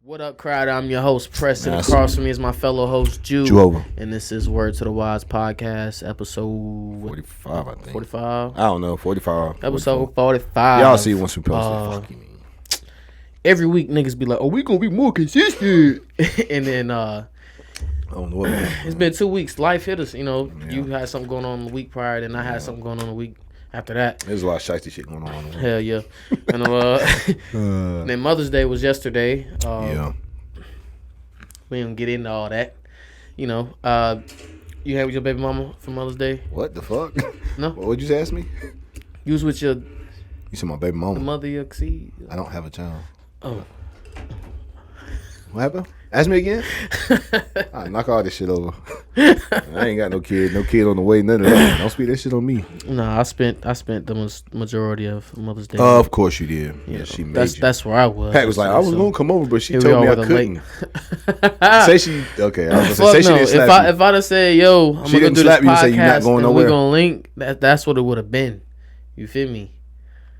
What up, crowd? I'm your host, Preston. Across from me is my fellow host, Jew. And this is Word to the Wise podcast, episode 45, I think. 45? I don't know, 45. Episode 45. Y'all see once we post it. Fuck you, mean. Every week, niggas be like, oh, we gonna be more consistent. And then, I don't know what it's been 2 weeks. Life hit us, you know. Yeah. You had something going on the week prior, then I had something going on the week after that. There's a lot of shitey shit going on. Hell yeah. And then Mother's Day was yesterday. Yeah. We don't get into all that. You know, you had with your baby mama for Mother's Day? What the fuck? No. What'd you just ask me? You was with your... You said my baby mama. The mother of your seed? I don't have a child. Oh. What happened? Ask me again? I knock all this shit over. I ain't got no kid on the way, none of that. Don't speak that shit on me. Nah, I spent the majority of Mother's Day. Of course you did. Yeah, she made you. That's where I was. Pat was like, I was gonna come over, but she told me I couldn't. Say she okay. I was gonna say she didn't slap you. If I'd have said, yo, I'm gonna do this podcast and nowhere. we're gonna link, that's what it would have been. You feel me?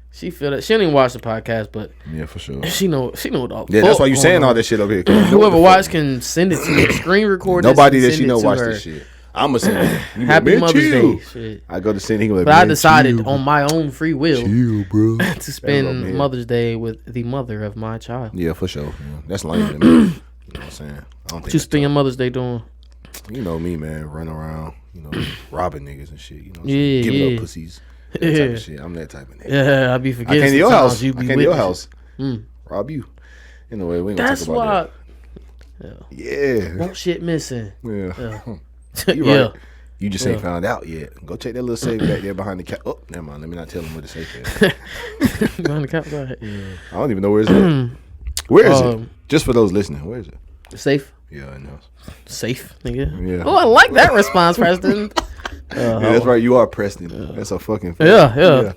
She feel that. She didn't even watch the podcast, but yeah, for sure. She know all. Yeah, that's why you saying all that shit over here. Whoever watch can send it to me. Screen record. Nobody that she know watch this shit. I'ma send it. Happy Mother's Day. Shit. I go to send. He like, but I decided on my own free will, bro, to spend Mother's Day with the mother of my child. Yeah, for sure. Yeah, that's lame to me. You know what I'm saying? I don't think what you spend your Mother's Day doing? You know me, man. Running around, robbing niggas and shit. You know, giving up pussies. That type of shit. I'm that type of nigga. Yeah, I be forgetting. I came to your house. I came to your house. Rob you. Anyway, we ain't gonna talk about that. Yeah. Won't shit missing. Yeah. You right. You just ain't found out yet. Go check that little safe back there behind the couch. Oh, never mind. Let me not tell them where the safe is. Behind the couch? Go ahead. Yeah. I don't even know where it's at. Where is it? Just for those listening, where is it? Safe? Yeah, I know. Safe, nigga? Yeah. Oh, I like that response, Preston. Yeah, that's right. You are Preston. That's a fucking fact. Yeah.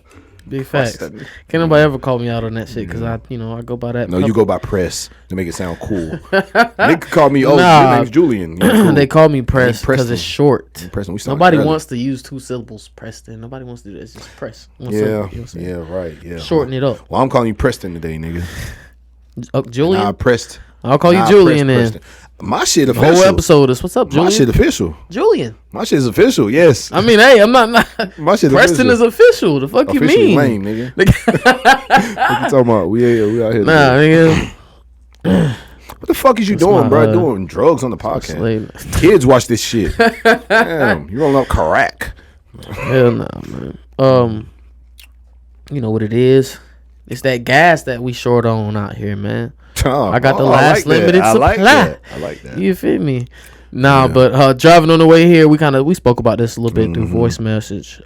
Big facts. Can't nobody ever call me out on that shit because I go by that. No, you go by Press to make it sound cool. They could call me, your name's Julian. Cool. They call me Press because it's short. Preston. Nobody wants to use 2 syllables, Preston. Nobody wants to do that. It's just Press. Right. Yeah. Shorten it up. Well, I'm calling you Preston today, nigga. Julian? Nah, Pressed. I'll call you Julian then. Preston. My shit official. The whole episode is what's up, Julian? My shit official. Julian. My shit is official, yes. I mean, hey, I'm not. My shit Preston official. is official. The fuck you mean? Lame, nigga. What you talking about? We out here. Nah, nigga. What the fuck is you doing, bro? Doing drugs on the podcast. Kids watch this shit. Damn, you rolling up crack. Hell no, man. You know what it is? It's that gas that we short on out here, man. I got the last limited supply. I like that. You feel me? Nah, but driving on the way here, we spoke about this a little bit through voice message.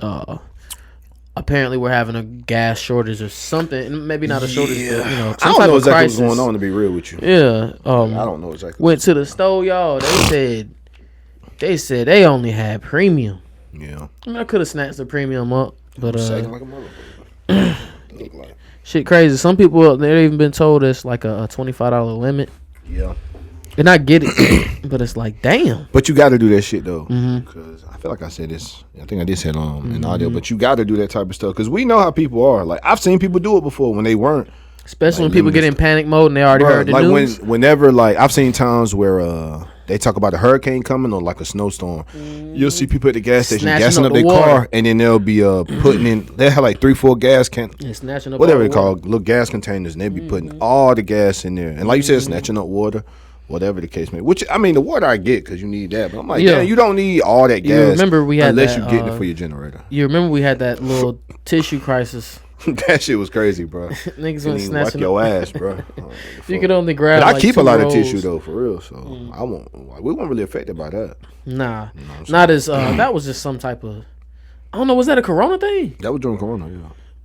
Apparently, we're having a gas shortage or something. Maybe not a shortage, but I don't know exactly what's going on, to be real with you. Yeah. I don't know exactly. Went to the store, y'all. They said they only had premium. Yeah. I mean, I could have snatched the premium up, but like a motherfucker. Look like. Shit crazy. Some people, they've even been told it's like a $25 limit. Yeah. And I get it, but it's like, damn. But you got to do that shit, though. Because I feel like I said this. I think I did say it in audio. But you got to do that type of stuff. Because we know how people are. Like, I've seen people do it before when they weren't. Especially when people get in panic mode and they already heard the news. Whenever, like, I've seen times where they talk about a hurricane coming or like a snowstorm. You'll see people at the gas station gassing up their car, and then they'll be putting in. They have like 3-4 gas snatching up whatever they call little gas containers, and they be putting all the gas in there. And like you said, snatching up water, whatever the case may. Which I mean, the water I get because you need that, but I'm like, damn, you don't need all that gas. You remember we had unless you're getting it for your generator. You remember we had that little tissue crisis. That shit was crazy, bro. Niggas went snatching your ass, bro. You could only grab. But I keep a lot of tissue though, for real. So I won't. We weren't really affected by that. Nah, not as. That was just some type of. I don't know. Was that a Corona thing? That was during Corona,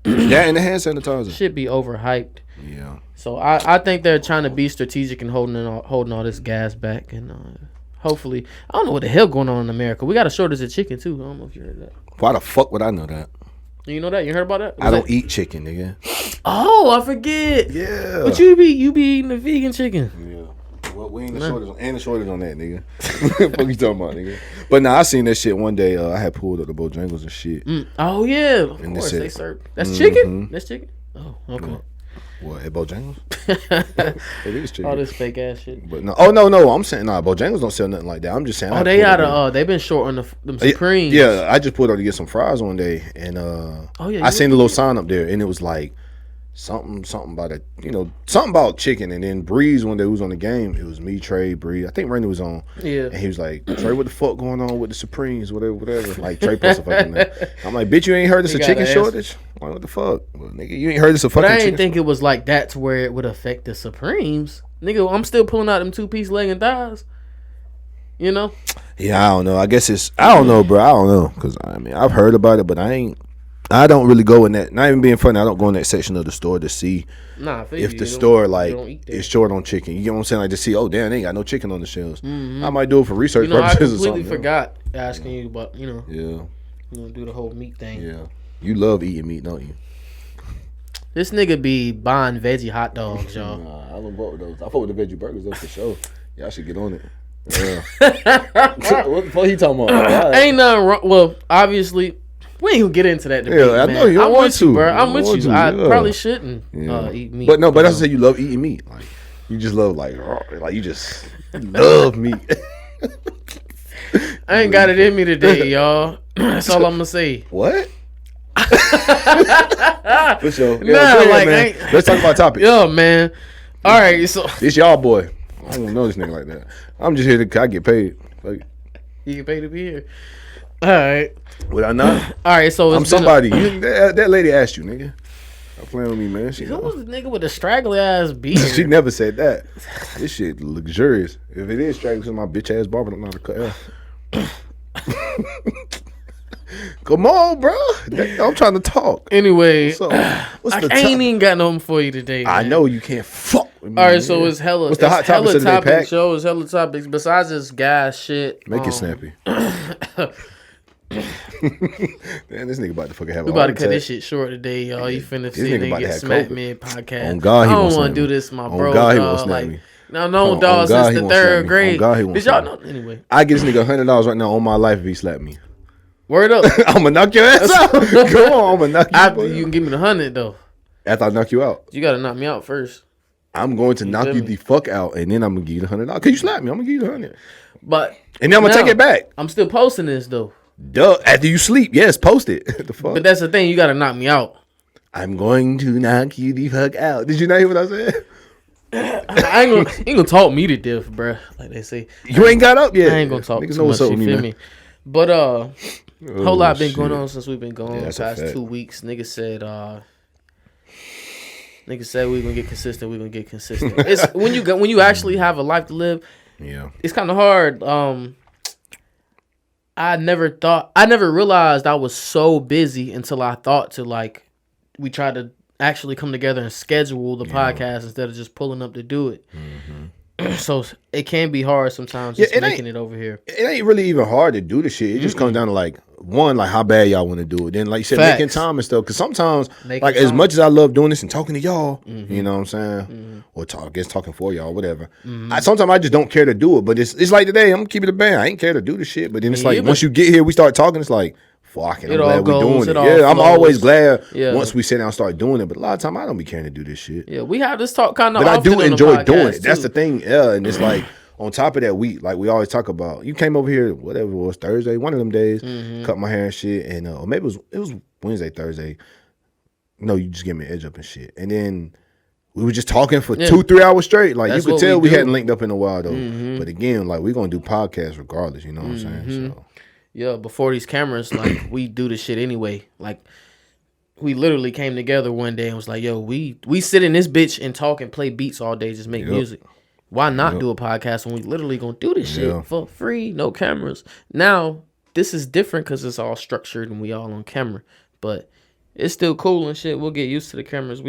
yeah. Yeah, and the hand sanitizer. Should be overhyped. Yeah. So I think they're trying to be strategic and holding all this gas back, and hopefully I don't know what the hell going on in America. We got a shortage of chicken too. I don't know if you heard that. Why the fuck would I know that? You know that? You heard about that? I don't eat chicken, nigga. Oh, I forget. Yeah. But you be eating the vegan chicken. Yeah. Well, we ain't the shortage on that, nigga. What you talking about, nigga? But nah, I seen that shit one day. I had pulled up the Bojangles and shit. Oh yeah, of course they serve. That's chicken. That's chicken. Oh, okay. What, at Bojangles? It is chicken. All this fake ass shit. But no, oh no, I'm saying Bojangles don't sell nothing like that. I'm just saying. They got they've been short on them Supremes. Yeah, I just pulled up to get some fries one day, and I seen the little sign up there, and it was like something about it, something about chicken. And then Breeze one day was on the game. It was me, Trey, Breeze. I think Randy was on. Yeah, and he was like, Trey, what the fuck going on with the Supremes, whatever. Like Trey posted fucking that. I'm like, bitch, you ain't heard this a chicken shortage? I'm like, what the fuck, well, nigga? You ain't heard this a fucking? But I ain't think it was like that to where it would affect the Supremes, nigga. I'm still pulling out them 2-piece leg and thighs. You know? Yeah, I don't know. I guess I don't know, bro. I don't know, cause I mean I've heard about it, but I don't really go in that. Not even being funny, I don't go in that section of the store to see if the store is short on chicken. You know what I'm saying? Like to see, oh damn, they ain't got no chicken on the shelves. Mm-hmm. I might do it for research purposes or something. I completely forgot asking you about Yeah. Do the whole meat thing. Yeah. You love eating meat, don't you? This nigga be buying veggie hot dogs, y'all. Nah, I don't vote with those. I fuck with the veggie burgers though for sure. Y'all should get on it. Yeah. What the fuck he talking about? Ain't nothing wrong. Well, obviously. We ain't gonna get into that debate, I know you. I'm with you, bro. I'm with you. I probably shouldn't eat meat. But that's to say you love eating meat. Like you just love like you just love meat. I ain't got it in me today, y'all. That's all I'm gonna say. What? For sure. Man. Let's talk about topics. Yeah, man. All right, so it's y'all boy. I don't know this nigga like that. I'm just here I get paid. Like, you get paid to be here. All right. Would I not? All right, so I'm somebody. That lady asked you, nigga. Stop playing with me, man. Who was the nigga with the straggly ass beard? She never said that. This shit luxurious. If it is straggly, it's my bitch ass barber don't know how to cut hair. Come on, bro. I'm trying to talk. Anyway, I ain't even got nothing for you today. Man. I know you can't fuck with me. All right, so it's hella. What's the hot topics of the day, Pac? Show is hella topics besides this gas shit. Make it snappy. Damn, this nigga about to fucking have a We about to cut this shit short today, y'all. You finna see a nigga get smacked mid podcast. On God, I don't want to do this, my bro. On God, he won't snap me. No, dog, since the third grade. On God, he won't Did y'all know? Anyway, I get this nigga $100 right now on my life if he slap me. Word up. I'm gonna knock your ass out. Come on, I'm gonna knock you out. After you can give me the 100 though. After I knock you out. You gotta knock me out first. I'm going to knock you the fuck out, and then I'm gonna give you the $100. Cause you slapped me, I'm gonna give you the 100. And then I'm gonna take it back. I'm still posting this though. Duh. After you sleep, yes, post it. The fuck? But that's the thing, you gotta knock me out. I'm going to knock you the fuck out. Did you not hear what I said? I ain't gonna talk me to death, bruh. Like they say. You ain't got up yet. I ain't gonna talk too much, you feel me? But a whole lot been going on since we've been gone the past 2 weeks. Nigga said we gonna get consistent. We gonna get consistent. It's when you actually have a life to live. Yeah, it's kind of hard. I never realized I was so busy until I thought to we tried to actually come together and schedule the podcast instead of just pulling up to do it. Mm-hmm. So it can be hard sometimes just making it over here. It ain't really even hard to do the shit. It just comes down to how bad y'all want to do it. Then like you said, making time and stuff. Because sometimes as much as I love doing this and talking to y'all, you know what I'm saying? Or talking for y'all, whatever. Sometimes I just don't care to do it. But it's like today, I'm keeping it a band. I ain't care to do the shit. But then it's once you get here, we start talking, it's like, fuck it, I'm glad we're doing it. Yeah, I'm always glad once we sit down and start doing it. But a lot of time I don't be caring to do this shit. Yeah, we have this talk kind of. But I do enjoy doing it. That's the thing. Yeah, and it's like on top of that, we always talk about. You came over here, whatever it was, Thursday, one of them days, cut my hair and shit, and or maybe it was Wednesday, Thursday. No, you just gave me an edge up and shit, and then we were just talking for 2-3 hours straight. Like you could tell we hadn't linked up in a while though. But again, we're gonna do podcasts regardless. You know what I'm saying? So. Yeah, before these cameras, we do this shit anyway. Like, we literally came together one day and was like, yo, we sit in this bitch and talk and play beats all day, just make music. Why not do a podcast when we literally gonna do this shit for free, no cameras? Now, this is different because it's all structured and we all on camera. But it's still cool and shit. We'll get used to the cameras.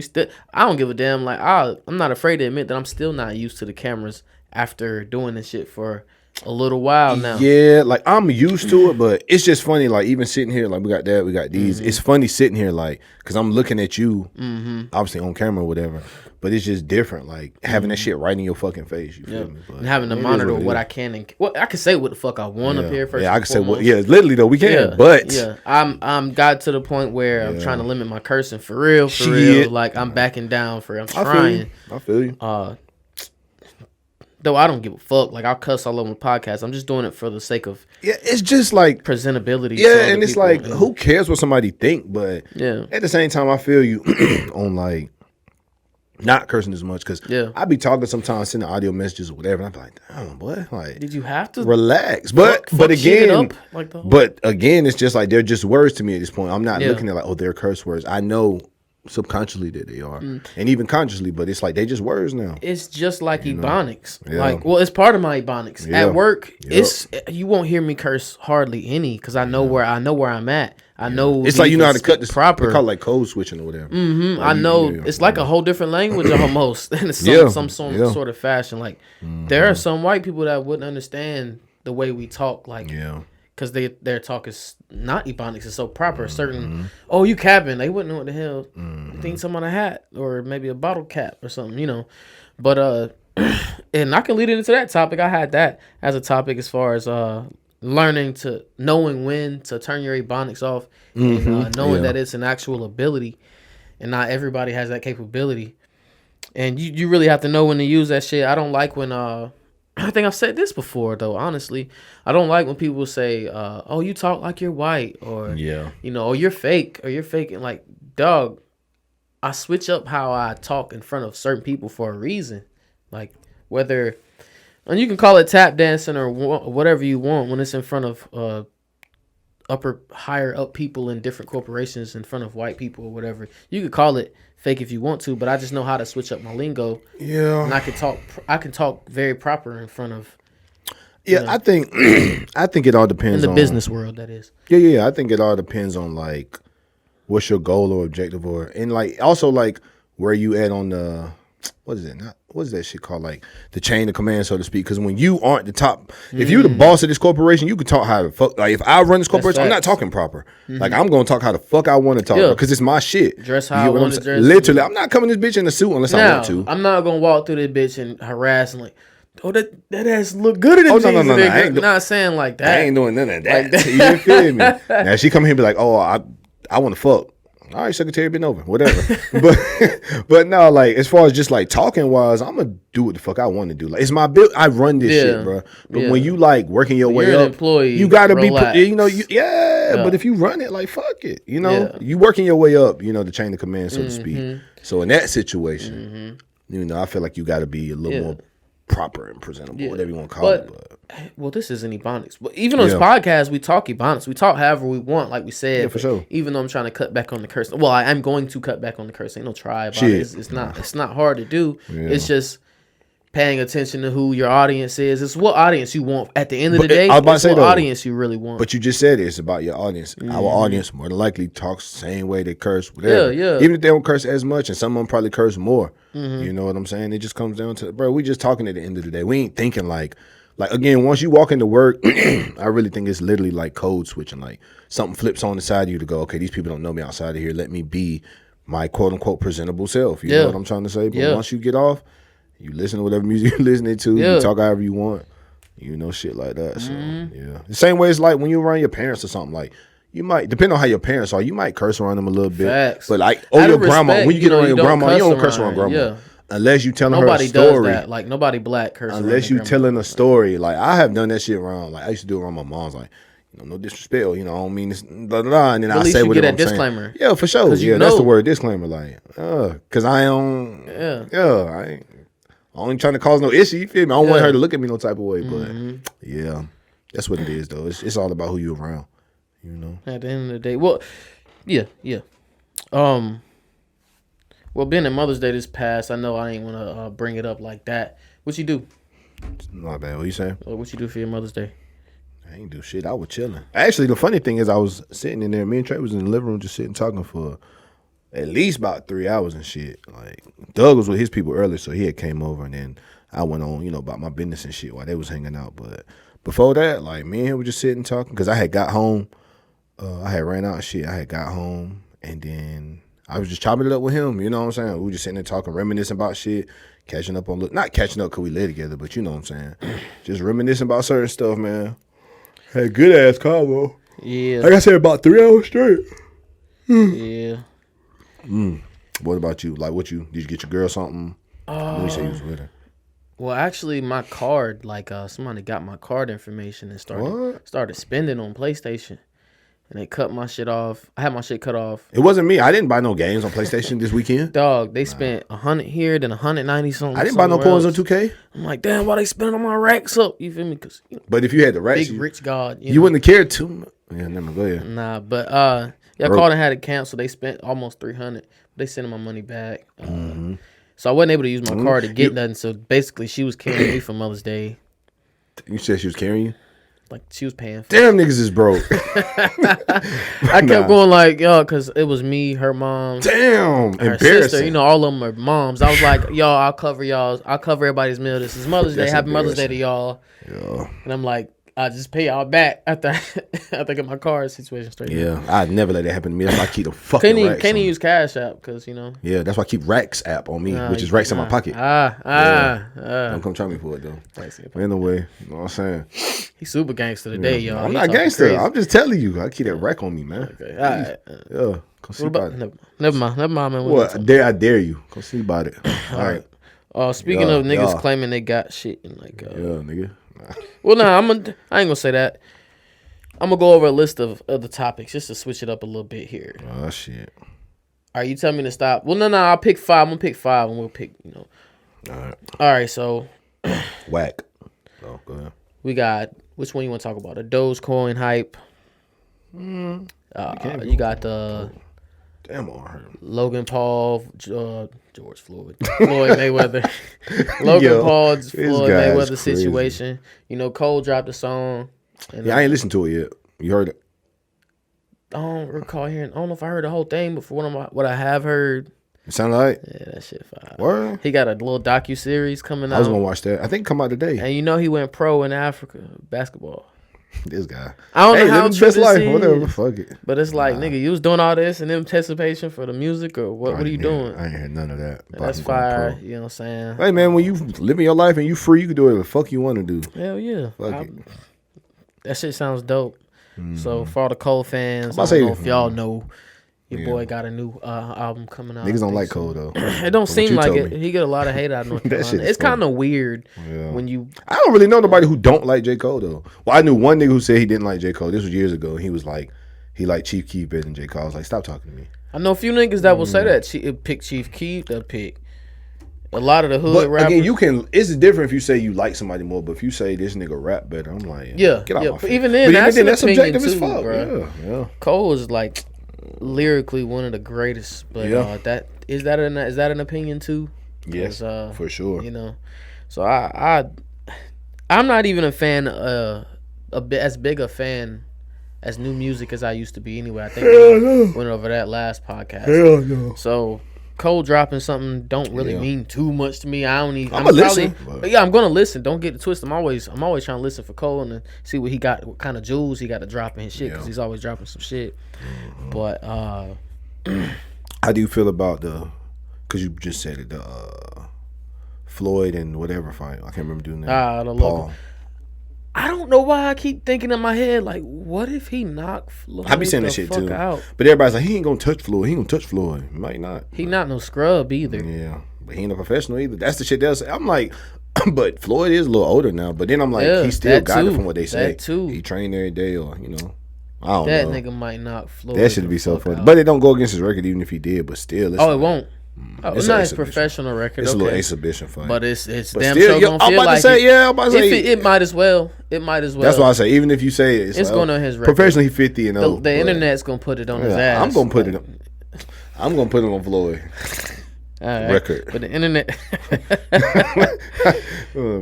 I don't give a damn. I'm not afraid to admit that I'm still not used to the cameras after doing this shit for a little while now. Yeah, like I'm used to it, but it's just funny. Like even sitting here, like we got that, we got these. It's funny sitting here, like because I'm looking at you, obviously on camera or whatever. But it's just different, like having that shit right in your fucking face. You feel me? But and having to monitor what I can and I can say what the fuck I want up here first. Yeah, I can say what. Yeah, literally though we can. But I'm got to the point where I'm trying to limit my cursing for real. Like I'm backing down for. I'm trying. I feel you. Though I don't give a fuck. Like I'll cuss all over the podcast. I'm just doing it for the sake of it's just like presentability. Yeah, and it's like who cares what somebody think? But yeah, at the same time, I feel you on like. Not cursing as much because I be talking sometimes, sending audio messages or whatever, and I be like, damn, boy, like, did you have to relax? But again, it's just like they're just words to me at this point. I'm not looking at like, oh, they're curse words. I know subconsciously that they are, and even consciously, but it's like they just words now. It's just like Ebonics. Like, well, it's part of my Ebonics. At work, it's you won't hear me curse hardly any because I know where I'm at. I know it's like you know how to cut this proper. They call it like code switching or whatever. Like I know it's like a whole different language almost in some sort of fashion. Like there are some white people that wouldn't understand the way we talk. Like because their talk is not Ebonics. It's so proper. Certain you capping. They wouldn't know what the hell. Think something on a hat or maybe a bottle cap or something. You know, but and I can lead it into that topic. I had that as a topic as far as knowing when to turn your Ebonics off and knowing that it's an actual ability and not everybody has that capability. And you really have to know when to use that shit. I don't like when I think I've said this before though, honestly. I don't like when people say, oh, you talk like you're white or you know, or you're fake or you're faking. Like, dog, I switch up how I talk in front of certain people for a reason. Like whether and you can call it tap dancing or whatever you want when it's in front of higher up people in different corporations in front of white people or whatever. You could call it fake if you want to, but I just know how to switch up my lingo. Yeah, and I can talk very proper in front of. Yeah, I think it all depends in the business world. That is. Yeah. I think it all depends on like what's your goal or objective and like also like where you at on the. What is that shit called? Like the chain of command, so to speak. Because when you aren't the top, if you're the boss of this corporation, you can talk how the fuck. Like if I run this corporation, I'm not talking proper. Like I'm gonna talk how the fuck I want to talk because it's my shit. Dress how I want to dress. Literally, I'm not coming this bitch in a suit unless I want to. I'm not gonna walk through this bitch and harass and like, oh that ass look good in the jeans. No. I ain't not saying like that. I ain't doing none of that. Like you feel me? Now she come here and be like, oh, I want to fuck. All right, Secretary, been over, whatever. but no, like as far as just like talking wise, I'm gonna do what the fuck I want to do. Like it's my build. I run this shit, bro. But when you like working your way up, employee, you gotta be, you know, But if you run it, like fuck it, you know, you working your way up, you know, the chain of command, so to speak. So in that situation, you know, I feel like you gotta be a little more proper and presentable, whatever you want to call it. But well, this isn't Ebonics. But even on this podcast, we talk Ebonics. We talk however we want, like we said. Yeah, for sure. Even though I'm trying to cut back on the curse. Well, I am going to cut back on the curse. Ain't no try about it. It's not hard to do. Yeah. It's just paying attention to who your audience is. It's what audience you want. At the end of the day, it's what audience you really want. But you just said it's about your audience. Our audience more than likely talks the same way they curse, whatever. Yeah. Even if they don't curse as much, and some of them probably curse more. You know what I'm saying? It just comes down to, bro, we just talking at the end of the day. We ain't thinking like again, once you walk into work, I really think it's literally like code switching. Like something flips on the side of you to go, okay, these people don't know me outside of here. Let me be my quote unquote presentable self. You know what I'm trying to say? But once you get off, you listen to whatever music you're listening to. You talk however you want. You know, shit like that. So the same way it's like when you around your parents or something. Like you might, depending on how your parents are, you might curse around them a little bit. Facts. But like, your grandma, when you get around your grandma, you don't curse around grandma. Yeah. Unless you telling her a story. Nobody does that. Like nobody black curses. Unless you telling a story. Like I have done that shit around. Like I used to do it around my mom's. Like, you know, no disrespect. You know, I don't mean this. Blah, blah, blah, and then I say what I'm saying. Disclaimer. Yeah, for sure. Yeah, that's the word, disclaimer. Like, cause I don't. I ain't trying to cause no issue. You feel me? I don't want her to look at me no type of way. But yeah, that's what it is though. It's all about who you around. You know. At the end of the day, well, yeah. Well, being that Mother's Day this past, I know I ain't want to bring it up like that. What you do? Not bad. What you saying? What you do for your Mother's Day? I ain't do shit. I was chilling. Actually, the funny thing is I was sitting in there. Me and Trey was in the living room just sitting talking for at least about 3 hours and shit. Like, Doug was with his people earlier, so he had came over. And then I went on, about my business and shit while they was hanging out. But before that, like, me and him were just sitting talking because I had got home. I had ran out and shit. I had got home and then I was just chopping it up with him. You know what I'm saying? We were just sitting there talking, reminiscing about shit, catching up on, not catching up because we lay together, but you know what I'm saying? Just reminiscing about certain stuff, man. Had a good ass combo. Yeah. Like I said, about 3 hours straight. Yeah. What about you? Like, did you get your girl something? Let me say you was with her. Well, actually, my card, somebody got my card information and started spending on PlayStation. And they cut my shit off. I had my shit cut off. It wasn't me. I didn't buy no games on PlayStation this weekend. Dog, they spent 100 here, then 190 something. I didn't buy no coins on 2K. I'm like, damn, why they spending on my racks up? You feel me? Cause, but if you had the racks, big rich god, you wouldn't have cared too much. Yeah, never go ahead. Nah, but I called and had it canceled. They spent almost 300. They sent my money back. So I wasn't able to use my card to get nothing. So basically, she was carrying me for Mother's Day. You said she was carrying you? Like, she was paying for Damn, niggas is broke. I kept going like, yo, because it was me, her mom. Damn, her sister. All of them are moms. I was like, y'all, I'll cover everybody's meal. This is Mother's Day. Happy Mother's Day to y'all. Yeah. And I'm like, I just pay y'all back after I get my card situation straight. Yeah, I'd never let that happen to me. That's why I keep the fucking racks. Can't use Cash App because Yeah, that's why I keep Racks app on me, which is racks in my pocket. Don't come try me for it though. Anyway, you know what I'm saying? He's super gangster today, y'all. I'm not gangster. Crazy. I'm just telling you. I keep that rack on me, man. Okay, all right. Yeah, come see about it. Never mind, man. What? I dare you. Come see about it. All right. Speaking of niggas claiming they got shit and yeah, nigga. Well, I ain't gonna say that. I'm gonna go over a list of other topics just to switch it up a little bit here. Oh shit! Are you telling me to stop? Well, no. I'll pick 5. I'm gonna pick 5, and we'll pick. All right. So. Whack. Oh, go ahead. We got which one you want to talk about? The Dogecoin hype. You got the. Damn, I heard him. Logan Paul, George Floyd Mayweather, Logan Paul, Floyd Mayweather situation. Cole dropped a song. And I ain't listened to it yet. You heard it? I don't recall hearing. I don't know if I heard the whole thing, but for what I have heard, it sound like that shit fire. Word? He got a little docu-series coming out. I was gonna watch that. I think it come out today. And he went pro in Africa basketball. This guy. I don't know how true this life. is. Whatever, fuck it. But it's like, nigga, you was doing all this in anticipation for the music, or what? What are you doing? I ain't heard none of that. That's fire. You know what I'm saying? Hey man, when you living your life and you free, you can do whatever the fuck you want to do. Hell yeah. Fuck it. That shit sounds dope. So for all the Cole fans, I don't know if y'all know, your boy got a new album coming out. Niggas don't like Cole though. It don't seem like it. He get a lot of hate out of North Carolina. It's kind of weird when you. I don't really know nobody who don't like J. Cole though. Well, I knew one nigga who said he didn't like J. Cole. This was years ago. He was like, he liked Chief Keef better than J. Cole. I was like, stop talking to me. I know a few niggas that will say that pick Chief Keef. They'll pick a lot of the hood rappers. Again, it's different if you say you like somebody more, but if you say this nigga rap better, I'm like, get out my face. Even then, that's subjective as fuck, bro. Yeah. Cole is like lyrically one of the greatest, but is that an opinion too? Yes, for sure. So I'm not even a fan as big a fan as new music as I used to be. Anyway, I think we went over that last podcast. Hell no. So Cole dropping something don't really mean too much to me. I don't even. I'm gonna listen. I'm gonna listen. Don't get it twisted. I'm always trying to listen for Cole and see what he got, what kind of jewels he got to drop in his shit, because he's always dropping some shit. But how do you feel about because you just said it, the Floyd and whatever fight? I can't remember doing that. The Paul. I don't know why I keep thinking in my head, like, what if he knocked Floyd? I be saying that shit too. Out? But everybody's like, he ain't gonna touch Floyd. He ain't gonna touch Floyd. He might not. He not no scrub either. Yeah, but he ain't a professional either. That's the shit they'll say. I'm like, but Floyd is a little older now. But then I'm like, he still got it from what they say. That too. He trained every day, or I don't know. That nigga might knock Floyd. That should be so funny. But it don't go against his record, even if he did. But still, it won't. It's not his professional record. It's a little exhibition fight. But it's damn sure gonna feel like it might as well. It might as well. That's why I say, even if you say it's like, going on his record. Professionally, he 50 and 0. The internet's gonna put it on his ass. I'm gonna put it on Floyd. Right. Record. But the internet.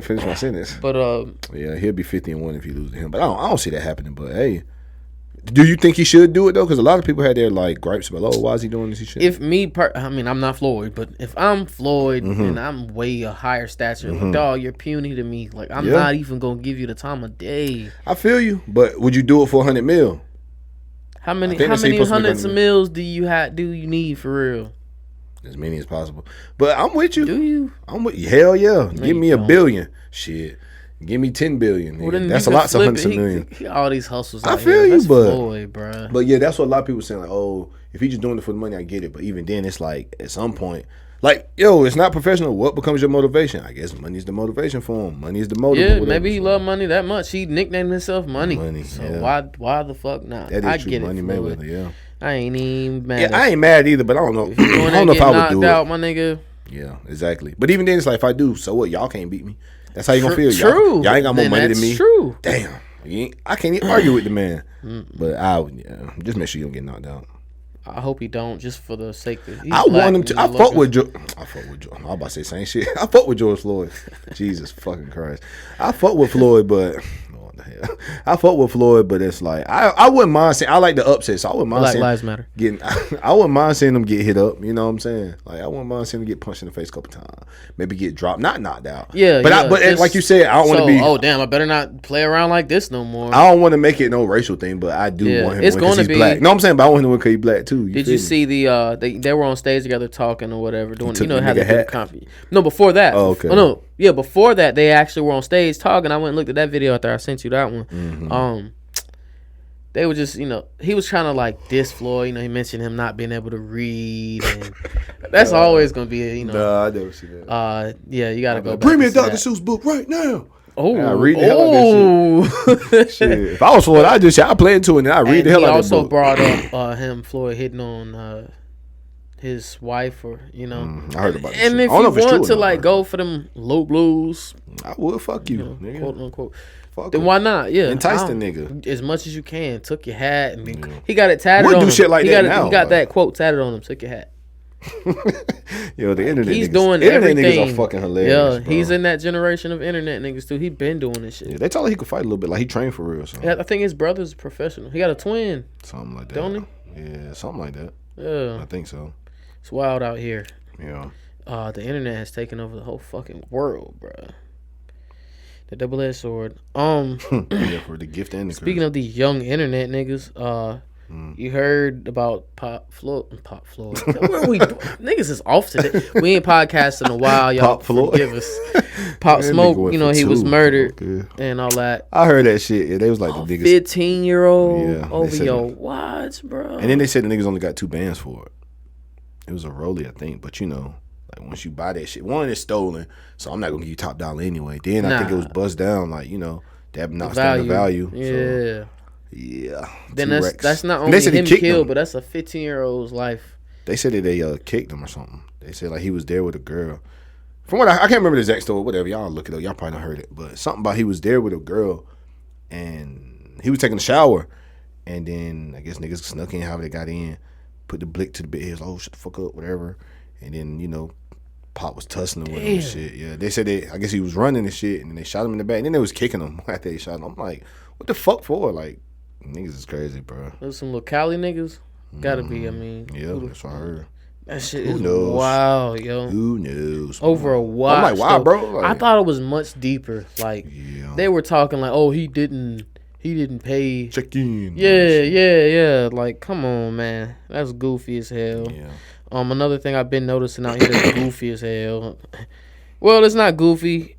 Finish my sentence. But he'll be 50 and 1 if he loses to him. But I don't see that happening. But hey, Do you think he should do it though? Because a lot of people had their like gripes about, why is he doing this? He should. If me, I mean, I'm not Floyd, but if I'm Floyd and I'm way a higher stature, like, dog, you're puny to me. Like, I'm not even gonna give you the time of day. I feel you, but would you do it for $100 million? How many hundreds of mils do you need for real? As many as possible. But I'm with you. Do you? I'm with you. Hell yeah. No, give me $1 billion. Shit. Give me 10 billion. Well, that's a lot of hundreds of million. All these hustles. I feel you, but Floyd, bro. But yeah, that's what a lot of people saying. Like, oh, if he's just doing it for the money, I get it. But even then, it's like at some point, like, yo, it's not professional. What becomes your motivation? I guess money is the motivation for him. Money is the motive. Yeah, maybe he loved money that much. He nicknamed himself Money. So why the fuck not? That is I true. Get Money Mayweather, yeah. I ain't even mad. Yeah, I ain't mad either, but I don't know. I don't know if I would do it. My nigga. Yeah, exactly. But even then, it's like if I do, so what? Y'all can't beat me. That's how you gonna feel. Y'all ain't got more money than me. True. Damn. I can't even argue with the man. But I would just make sure you don't get knocked out. I hope he don't, just for the sake of. I want him to. I fuck with George. I was about to say same shit. I fuck with George Floyd. Jesus fucking Christ. I fuck with Floyd, but. I fuck with Floyd, but it's like I wouldn't mind saying I like the upset, so I wouldn't mind Black saying Lives Matter. I wouldn't mind seeing them get hit up. You know what I'm saying? Like I wouldn't mind seeing them get punched in the face a couple times, maybe get dropped, not knocked out. Yeah, but like you said, I don't want to be. Oh damn! I better not play around like this no more. I don't want to make it no racial thing, but I do want him to win because he's black. No, I'm saying, but I want him to win because he's black too. Did you see they were on stage together talking or whatever, doing how they do comedy? No, before that. Oh, okay. Oh no. Yeah, before that, they actually were on stage talking. I went and looked at that video after I sent you that one. They were just, he was trying to like diss Floyd. He mentioned him not being able to read, and that's always gonna be Nah, I never see that. Yeah, you gotta go back. Bring me a Dr. Seuss book right now. I read the hell out of that shit. If I was Floyd, I play into it and I read the hell out of that book. He also brought up Floyd hitting on his wife, or I heard about that. And if you want to like go for them low blues, I would fuck you, nigga. Quote unquote. Fuck then why not? Yeah, entice the nigga as much as you can. Took your hat and he got it tatted on him. Wouldn't do shit like that now. He got that quote tatted on him. Took your hat. Yo, the internet. He's niggas, doing internet everything. Niggas are fucking hilarious. Yeah, bro. He's in that generation of internet niggas too. He been doing this shit. Yeah, they told him he could fight a little bit. Like he trained for real. So. Yeah, I think his brother's professional. He got a twin. Something like that. Don't he? Yeah, something like that. Yeah, I think so. It's wild out here. Yeah. The internet has taken over the whole fucking world, bro. The double-edged sword. Yeah, for the gift and the speaking of these young internet niggas, you heard about Pop Floyd. What are we doing? Niggas is off today. We ain't podcasting in a while, y'all. Pop Floyd. Forgive us. Pop Smoke, he was murdered and all that. I heard that shit. Yeah, they was like the niggas. 15-year-old over your watch, bro. And then they said the niggas only got 2 bands for it. It was a rollie, I think, but like once you buy that shit, one is stolen, so I'm not gonna give you top dollar anyway. Then I think it was buzzed down, like that knocks down the value. Yeah, so, yeah. Then that's not only him killed, but that's a 15-year-old's life. They said that they kicked him or something. They said like he was there with a girl. From what I can't remember the exact story. Whatever, y'all look it up. Y'all probably not heard it, but something about he was there with a girl, and he was taking a shower, and then I guess niggas snuck in, however they got in. Put the blick to the bed. He was like, oh, shut the fuck up, whatever. And then, Pop was tussling with him and shit. Yeah, they said I guess he was running and shit, and then they shot him in the back. And then they was kicking him after they shot him. I'm like, what the fuck for? Like, niggas is crazy, bro. Those some little Cali niggas? Gotta be, I mean. Yeah, that's what I heard. That shit is wild, yo. Who knows? Over a watch. I'm like, why, bro? Like, I thought it was much deeper. Like, they were talking like, oh, he didn't pay. Check in. Yeah. Like, come on, man. That's goofy as hell. Yeah. Another thing I've been noticing out here that's goofy as hell. Well, it's not goofy.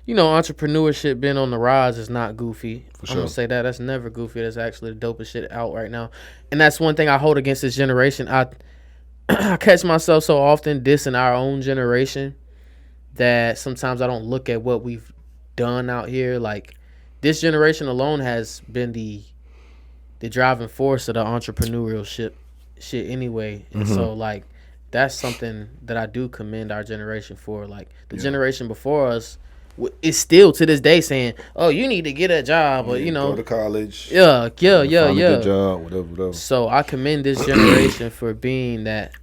Entrepreneurship been on the rise is not goofy. For sure. I'm gonna say that. That's never goofy. That's actually the dopest shit out right now. And that's one thing I hold against this generation. I catch myself so often dissing our own generation that sometimes I don't look at what we've done out here. Like, this generation alone has been the driving force of the entrepreneurial shit anyway. And so, like, that's something that I do commend our generation for. Like, the generation before us is still to this day saying, oh, you need to get a job, or, go to college. Yeah. Find a good job, whatever. So I commend this generation for being that,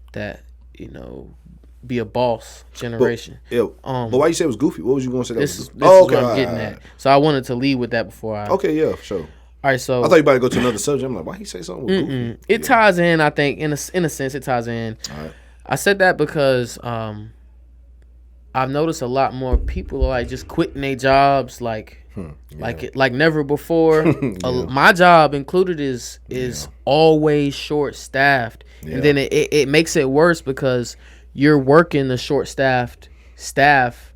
be a boss generation. But why you say it was goofy? What was you going to say? This is what I'm getting at. So I wanted to lead with that before I. Okay, yeah, for sure. All right, so I thought you about to go to another subject. I'm like, why he say something with Goofy? It ties in, I think, in a sense, it ties in. All right. I said that because I've noticed a lot more people are like just quitting their jobs like never before. My job included is always short staffed, and then it makes it worse because you're working the short staffed staff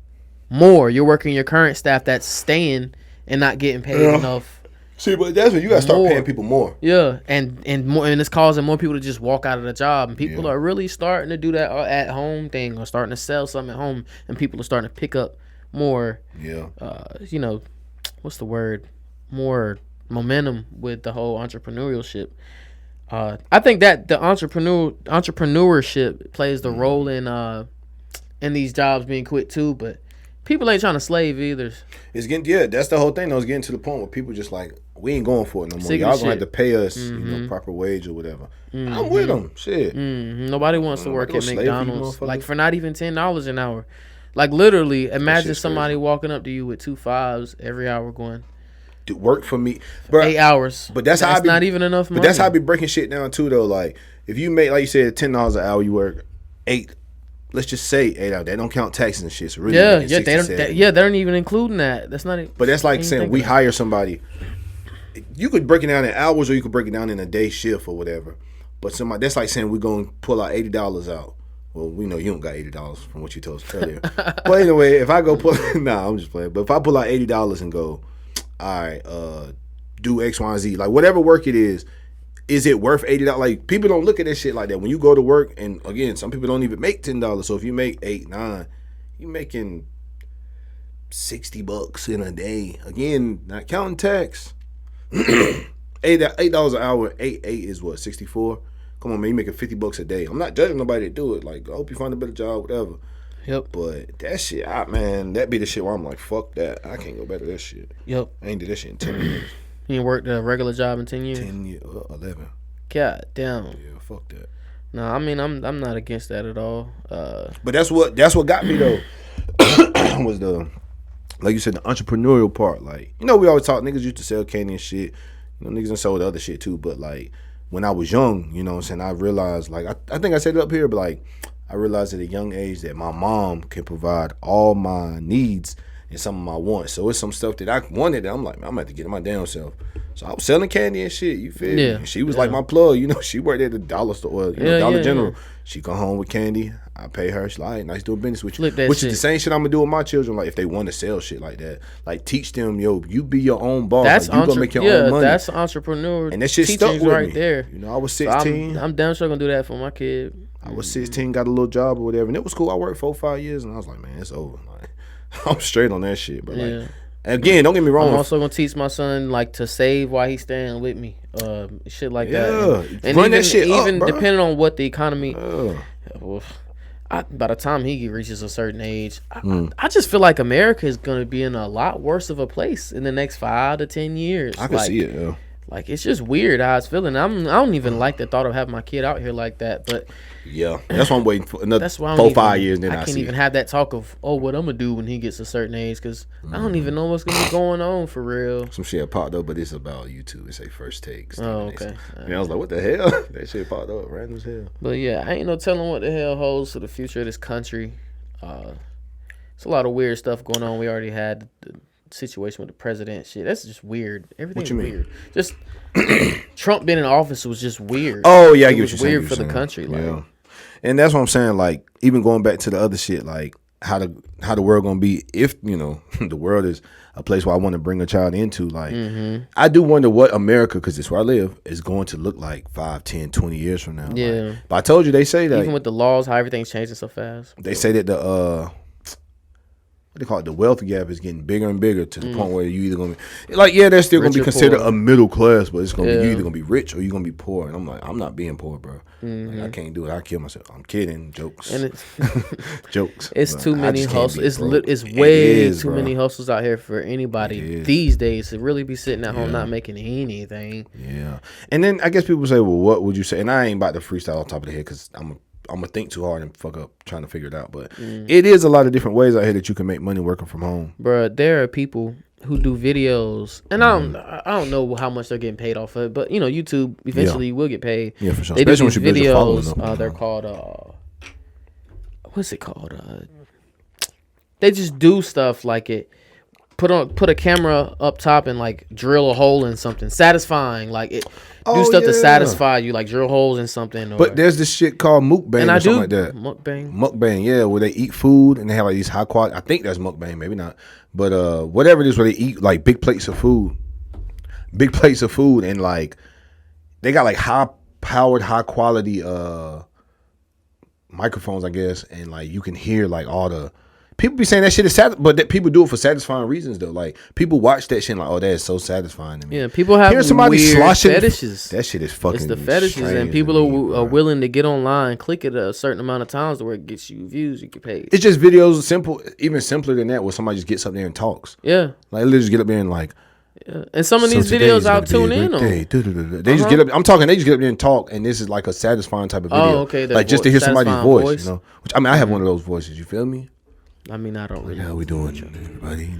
more. You're working your current staff that's staying and not getting paid enough. See, but that's when you gotta start paying people more. Yeah, and more, and it's causing more people to just walk out of the job, and people are really starting to do that at home thing, or starting to sell something at home, and people are starting to pick up more. Yeah. What's the word? More momentum with the whole entrepreneurship. I think that the entrepreneurship plays the role in these jobs being quit too, but people ain't trying to slave either. It's getting that's the whole thing. Though, it's getting to the point where people just like, we ain't going for it no more. Y'all gonna have to pay us, proper wage or whatever. I'm with them. Shit. Nobody wants to work at McDonald's like for not even $10 an hour. Like literally, imagine somebody walking up to you with 2 5s every hour going, "Dude, work for me, bro." 8 hours. But that's how I be, not even enough money. But that's how I be breaking shit down too, though. Like if you make, like you said, $10 an hour, you work 8. Let's just say 8 hours. They don't count taxes and shit. So really, they don't even including that. That's not. But that's like saying we hire somebody. You could break it down in hours, or you could break it down in a day shift or whatever. But that's like saying we're gonna pull out $80 out. Well, we know you don't got $80 from what you told us earlier. But anyway, if I go pull, I'm just playing. But if I pull out $80 and go, all right, do X, Y, and Z, like whatever work it is it worth $80? Like people don't look at that shit like that. When you go to work, and again, some people don't even make $10. So if you make 8, 9, you're making $60 in a day. Again, not counting tax. $8 an hour. 8 is what, 64? Come on, man, you making $50 a day. I'm not judging nobody to do it. Like, I hope you find a better job, whatever. Yep. But that shit, man, that be the shit where I'm like, fuck that. I can't go back to that shit. Yep. I ain't did that shit in 10 years. You ain't worked a regular job in 10 years? 10 years, 11. God damn. Yeah, fuck that. No, I mean, I'm not against that at all. But that's what got me though. Was the, like you said, the entrepreneurial part. Like, we always talk, niggas used to sell candy and shit. Niggas done sold other shit too. But like, when I was young, you know what I'm saying, I realized, like, I think I said it up here, but like, I realized at a young age that my mom can provide all my needs and some of my wants. So it's some stuff that I wanted that I'm like, man, I'm going to have to get it my damn self. So I was selling candy and shit, you feel me? And she was like my plug, she worked at the dollar store, Dollar General. She come home with candy, I pay her, she's like, all right, nice doing business with you. Which is the same shit I'm going to do with my children, like if they want to sell shit like that. Like teach them, you be your own boss. That's like, you going to make your own money. That's entrepreneur. And that shit stuck with right me. There. I was 16. So I'm damn sure going to do that for my kid. I was 16, got a little job or whatever, and it was cool. I worked 4 or 5 years, and I was like, man, it's over. Like, I'm straight on that shit. But like, again, don't get me wrong. I'm also gonna teach my son like to save while he's staying with me, shit like that. And run that shit even up, depending on what the economy. By the time he reaches a certain age, I just feel like America is gonna be in a lot worse of a place in the next 5 to 10 years. I can see it. Yeah. Like it's just weird how it's feeling. I don't even like the thought of having my kid out here like that. But yeah, that's why I'm waiting for another 4 5 years. Then I can't even have that talk of what I'm gonna do when he gets a certain age, because I don't even know what's gonna be going on for real. Some shit popped up, but it's about YouTube. It's a first take. Oh, okay. And I was like, what the hell? That shit popped up random as hell. But yeah, I ain't no telling what the hell holds for the future of this country. It's a lot of weird stuff going on. We already had the situation with the president shit. That's just weird. Everything's weird. Just Trump being in office was just weird. Oh yeah, I get what you're saying. Weird for the country. Like, yeah. And that's what I'm saying. Like, even going back to the other shit, like how the world gonna be if the world is a place where I want to bring a child into. Like, I do wonder what America, because it's where I live, is going to look like 5, 10, 20 years from now. Yeah. Like, but I told you, they say that even with the laws, how everything's changing so fast. They say that the what they call it, the wealth gap is getting bigger and bigger to the point where you either gonna be like, they're still gonna be considered a middle class, but it's gonna be you either gonna be rich or you're gonna be poor. And I'm like, I'm not being poor, bro. Like, I can't do it. I kill myself. I'm kidding. Jokes. And it's jokes. It's too many hustles. It's way too many hustles out here for anybody these days to really be sitting at home not making anything. Yeah. And then I guess people say, well, what would you say? And I ain't about to freestyle on top of the head because I'm gonna think too hard and fuck up trying to figure it out. But it is a lot of different ways out here that you can make money working from home. Bruh, there are people who do videos, and I don't know how much they're getting paid off of it, but YouTube eventually will get paid. Yeah, for sure. They Especially do when you build your videos. They're called what's it called? They just do stuff like it. Put a camera up top and like drill a hole in something satisfying, like it. Do stuff to satisfy you, like drill holes in something. But there's this shit called mukbang or something like that. Mukbang, yeah, where they eat food and they have like these high quality. I think that's mukbang, maybe not. But whatever it is, where they eat like big plates of food, and like they got like high powered, high quality microphones, I guess, and like you can hear like all the. People be saying that shit is but that people do it for satisfying reasons though. Like people watch that shit and like, oh, that is so satisfying to me. Yeah, people have weird fetishes. That shit is fucking. It's the fetishes, and people are willing to get online, click it a certain amount of times to where it gets you views, you get paid. It's just videos, even simpler than that, where somebody just gets up there and talks. Yeah, like literally just get up there and like. Yeah. And some of these videos I'll tune in on. They just get up. I'm talking. They just get up there and talk, and this is like a satisfying type of video. Oh, okay. Like just to hear somebody's voice, Which I mean, I have one of those voices. You feel me? I mean, I don't really. How we doing, everybody?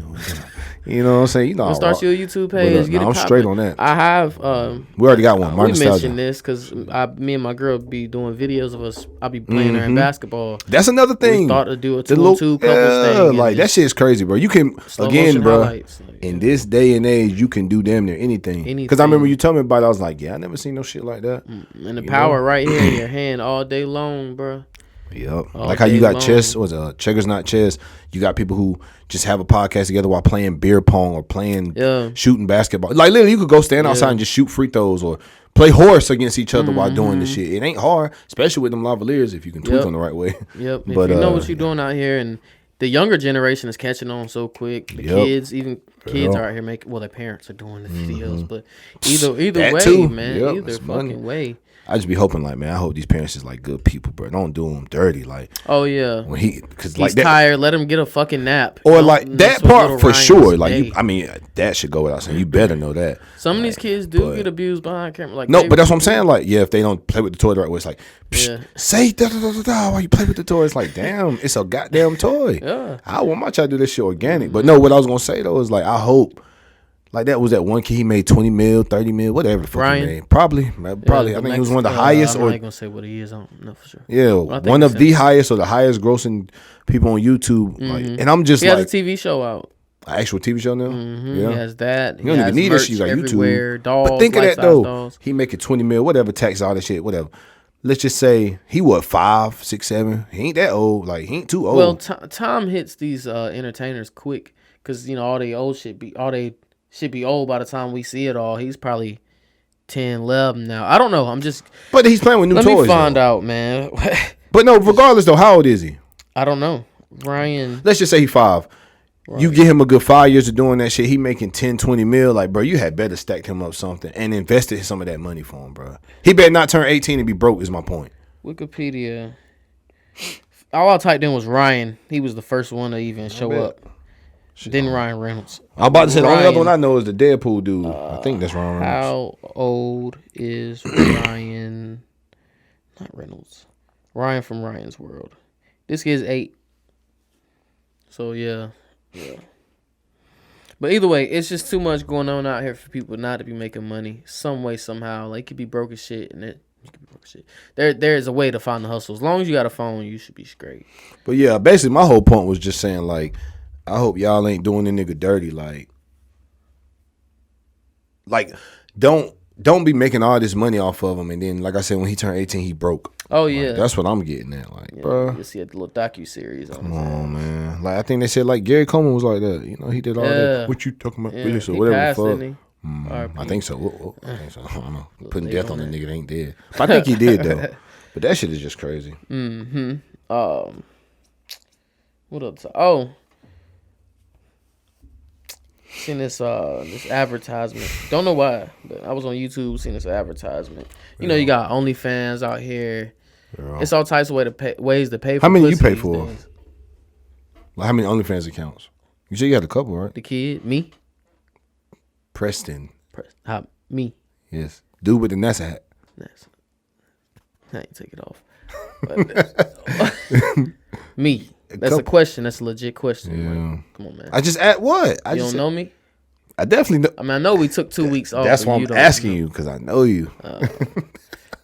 You know what I'm saying? I'll start your YouTube page. Get it I'm straight on that. I have. We already got one. We mentioned this because me and my girl be doing videos of us. I'll be playing her in basketball. That's another thing. We thought to do a 2-on-2 couples thing. Like that shit is crazy, bro. You can again, bro. In this day and age, you can do damn near anything. Because I remember you told me about it. I was like, yeah, I never seen no shit like that. And the power right here in your hand all day long, bro. Yep. Like how you got chess, Checkers Not Chess. You got people who just have a podcast together while playing beer pong or playing shooting basketball. Like literally you could go stand outside and just shoot free throws or play horse against each other while doing this shit. It ain't hard, especially with them lavaliers if you can tweak them the right way. Yep. But if you know what you're doing out here, and the younger generation is catching on so quick. The kids are out here making, their parents are doing the videos, but either way, man, either fucking way. I just be hoping, like, man, I hope these parents is like good people, bro. Don't do them dirty, like. Oh yeah. When because he's tired, let him get a fucking nap. Or like that part for sure. Like, I mean, that should go without saying. You better know that. Some of these kids do get abused behind camera. Like, no, but that's what I'm saying. Like, yeah, if they don't play with the toy the right way, it's like, say da da da da. Why you play with the toy? It's like, damn, it's a goddamn toy. Yeah. I want my child to do this shit organic. But no, what I was gonna say though is like, I hope. Like that was that one kid, he made 20 mil, 30 mil, whatever. Ryan? Made. Probably. I think he was one of the highest. I'm not gonna say what he is. I don't know for sure. Yeah, one of the highest or the highest grossing people on YouTube. Like, and I'm just he has a TV show out. An actual TV show now. Yeah. He has that. You don't even need this shit like YouTube. Dolls, but think of that though. Dolls. He making 20 mil, whatever, tax all that shit, whatever. Let's just say he 5, 6, 7. He ain't that old. Like he ain't too old. Well, Tom hits these entertainers quick because all they old shit should be old by the time we see it all. He's probably 10, 11 now. I don't know. But he's playing with new toys. Let me find out, man. But no, regardless though, how old is he? I don't know. Ryan. Let's just say he's 5. Right. You get him a good 5 years of doing that shit. He making 10, 20 mil. Like, bro, you had better stacked him up something and invested some of that money for him, bro. He better not turn 18 and be broke is my point. Wikipedia. All I typed in was Ryan. He was the first one to even show up. Then Ryan Reynolds. I'm about to say the only other one I know is the Deadpool dude. I think that's Ryan Reynolds. How old is Ryan? Not Reynolds. Ryan from Ryan's World. This kid's 8. So yeah. But either way, it's just too much going on out here for people not to be making money some way somehow. Like, you could be broke as shit, and you could be broke as shit. There is a way to find the hustle. As long as you got a phone, you should be straight. But yeah, basically my whole point was just saying like, I hope y'all ain't doing the nigga dirty. Like, don't be making all this money off of him, and then like I said, when he turned 18, he broke. Oh yeah, like, that's what I'm getting at. Like, bro, you see a little docu-series on. Come on, man. Like I think they said like Gary Coleman was like that. He did all that. What you talking about? Really? So whatever the fuck. I think so. I don't know. Putting death on the nigga that ain't dead. But I think he did though. But that shit is just crazy. What else? Oh. Seen this advertisement. Don't know why, but I was on YouTube seeing this advertisement. You got OnlyFans out here. Yeah. It's all types of ways to pay for. How many you pay for? Like how many OnlyFans accounts? You said you had a couple, right? The kid, me, Preston. Me. Yes, dude with the NASA hat. I ain't take it off. Me. That's a question. That's a legit question. Yeah. Come on, man. I just at what? You don't know me? I definitely know. I mean, I know we took 2 weeks off. That's why I'm asking you, because I know you.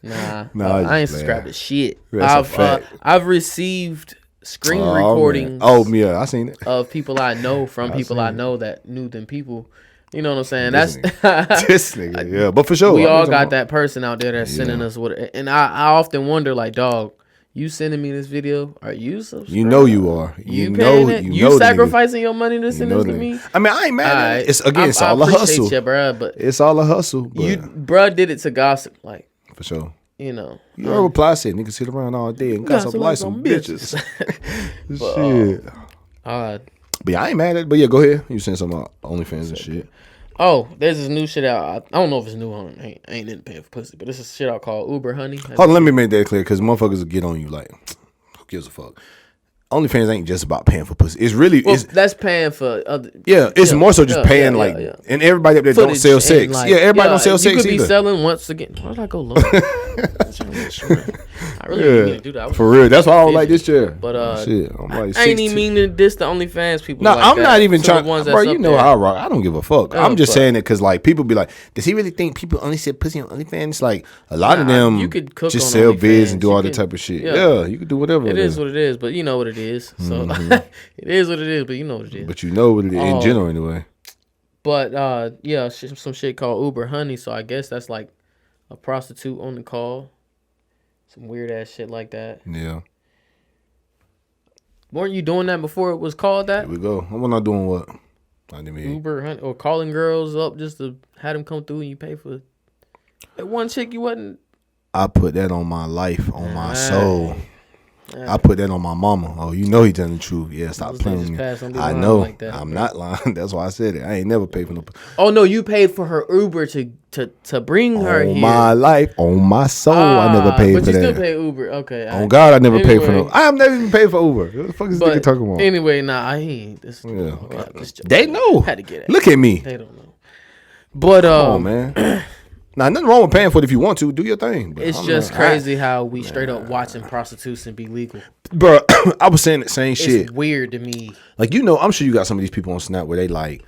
Nah, I ain't subscribed to shit. That's I've received screen recordings. Oh, yeah, I seen it. Of people I know from people I know that knew them people. You know what I'm saying? This nigga, yeah. But for sure, we all got that person out there that's sending us what. And I often wonder, like, dog, you sending me this video? Are you subscribed? You know you are. You sacrificing your money to send this to me? I mean, I ain't mad at it. It's all a hustle. You, bro, but it's all a hustle. Bruh did it to gossip, like, for sure. You know, you ever reply said niggas sit around all day and gossip like some bitches. Shit. But yeah, I ain't mad at it. But yeah, go ahead. You saying something about OnlyFans and shit. Oh, there's this new shit out. I don't know if it's new on. I ain't in paying for pussy, but this is shit out called Uber Honey. Hold on, let me make that clear, because motherfuckers will get on you like, who gives a fuck? OnlyFans ain't just about paying for pussy. It's really that's paying for other. Yeah, it's more so just paying and everybody up there don't sell sex. Like, everybody don't sell sex either. You could be selling once again. Why did I go low? I really didn't mean to do that. For real, that's why I don't like this chair. But shit, I ain't even mean to diss the OnlyFans people. No, I'm not even trying. Bro, you know how I rock. I don't give a fuck. I'm just saying it because like people be like, does he really think people only sell pussy on OnlyFans? It's like a lot of them you could cook just sell vids and do all that type of shit. Yeah, you could do whatever. It is what it is, but you know what it is. So it is what it is, but you know what it is. But you know what it is in general anyway. But yeah, some shit called Uber Honey. So I guess that's like a prostitute on the call. Some weird ass shit like that. Yeah. Weren't you doing that before it was called that? Here we go. I'm not doing what? Uber Honey or calling girls up just to have them come through and you pay for that one chick you wasn't. I put that on my life, on my soul. I put that on my mama. Oh, you know he telling the truth. Yeah, stop playing with me. I know. Like that. I'm not lying. That's why I said it. I ain't never paid for no. Oh no, you paid for her Uber to bring her here. On my life, on my soul, I never paid for that. But you still pay Uber, okay? On God, I never paid for no. I have never even paid for Uber. What the fuck is this nigga talking about? Anyway, I ain't. This. Yeah. They know. Had to get it. Look at me. They don't know. But oh man. Now, nothing wrong with paying for it if you want to. Do your thing. But it's just crazy how we straight up watching prostitution be legal. Bro, I was saying the same shit. It's weird to me. Like, you know, I'm sure you got some of these people on Snap where they like,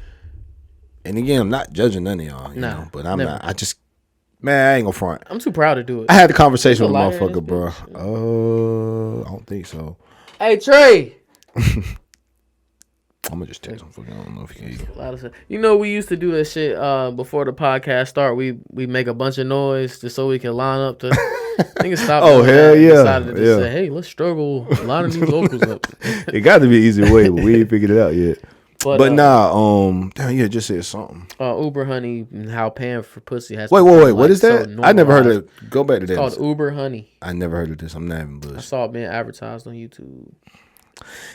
and again, I'm not judging none of y'all, you know, but I'm not. I just, man, I ain't gonna front. I'm too proud to do it. I had the conversation with a motherfucker, bro. I don't think so. Hey, Trey. I'm gonna just text him. I don't know if he can. You know, we used to do that shit before the podcast start. We make a bunch of noise just so we can line up to. Niggas stopped. Oh hell yeah! Decided to say, hey, let's struggle lining these locals up. It got to be an easier way, but we ain't figured it out yet. But nah, damn, yeah, just said something. Uber Honey and how paying for pussy has. Wait, what is that? I never heard of it. Go back to that. It's called Uber Honey. I never heard of this. I'm not even bullshit. I saw it being advertised on YouTube.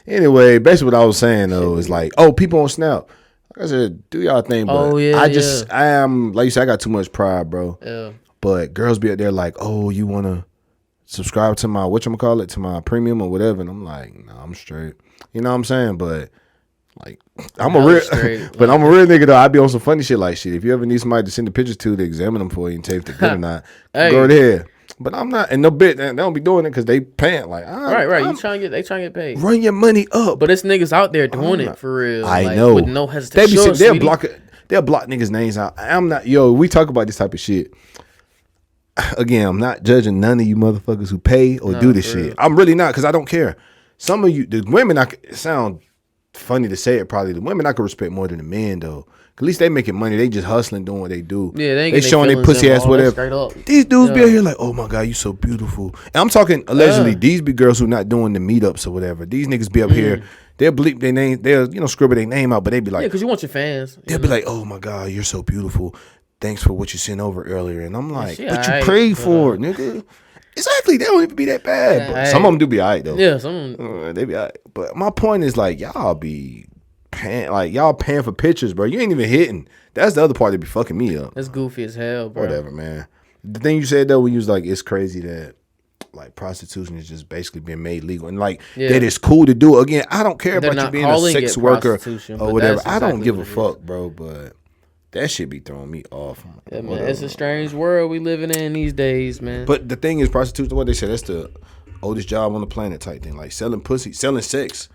Anyway, basically what I was saying though is like, people on Snap. Like I said, do y'all thing, but I am like you said, I got too much pride, bro. Yeah. But girls be out there like, oh, you wanna subscribe to my to my premium or whatever, and I'm like, nah, I'm straight. You know what I'm saying? But like, I'm a real nigga though. I be on some funny shit like shit. If you ever need somebody to send the pictures to examine them for you and tell if they're good or not, go ahead. But I'm not, and no bit, they don't be doing it because they paying like, right. They trying to get paid. Run your money up. But it's niggas out there doing it for real. I know. With no hesitation. They'll block niggas' names out. I'm not, we talk about this type of shit. Again, I'm not judging none of you motherfuckers who pay or do this shit. I'm really not, because I don't care. Some of you, the women, it sound funny to say it probably, the women I could respect more than the men though. At least they making money. They just hustling, doing what they do. Yeah, they showing their pussy ass whatever. These dudes be out here like, oh my God, you so beautiful. And I'm talking allegedly, these be girls who not doing the meetups or whatever. These niggas be up here. They'll bleep their name. They'll scribble their name out, but they be like, yeah, because you want your fans. They'll be like, oh my God, you're so beautiful. Thanks for what you sent over earlier. And I'm like, but you prayed for it, nigga. Exactly. They don't even be that bad. But some of them do be all right though. Yeah, some of them. They be all right. But my point is like, y'all be paying, y'all paying for pictures, bro. You ain't even hitting. That's the other part that be fucking me up. That's goofy as hell, bro. Whatever, man. The thing you said though, when you was like, it's crazy that like prostitution is just basically being made legal, and like that it's cool to do. Again, I don't care about you being a sex worker or whatever. I don't give a fuck, bro. But that shit be throwing me off. Yeah, man, it's a strange world we living in these days, man. But the thing is, prostitution, what they say, that's the oldest job on the planet type thing. Like selling pussy, selling sex.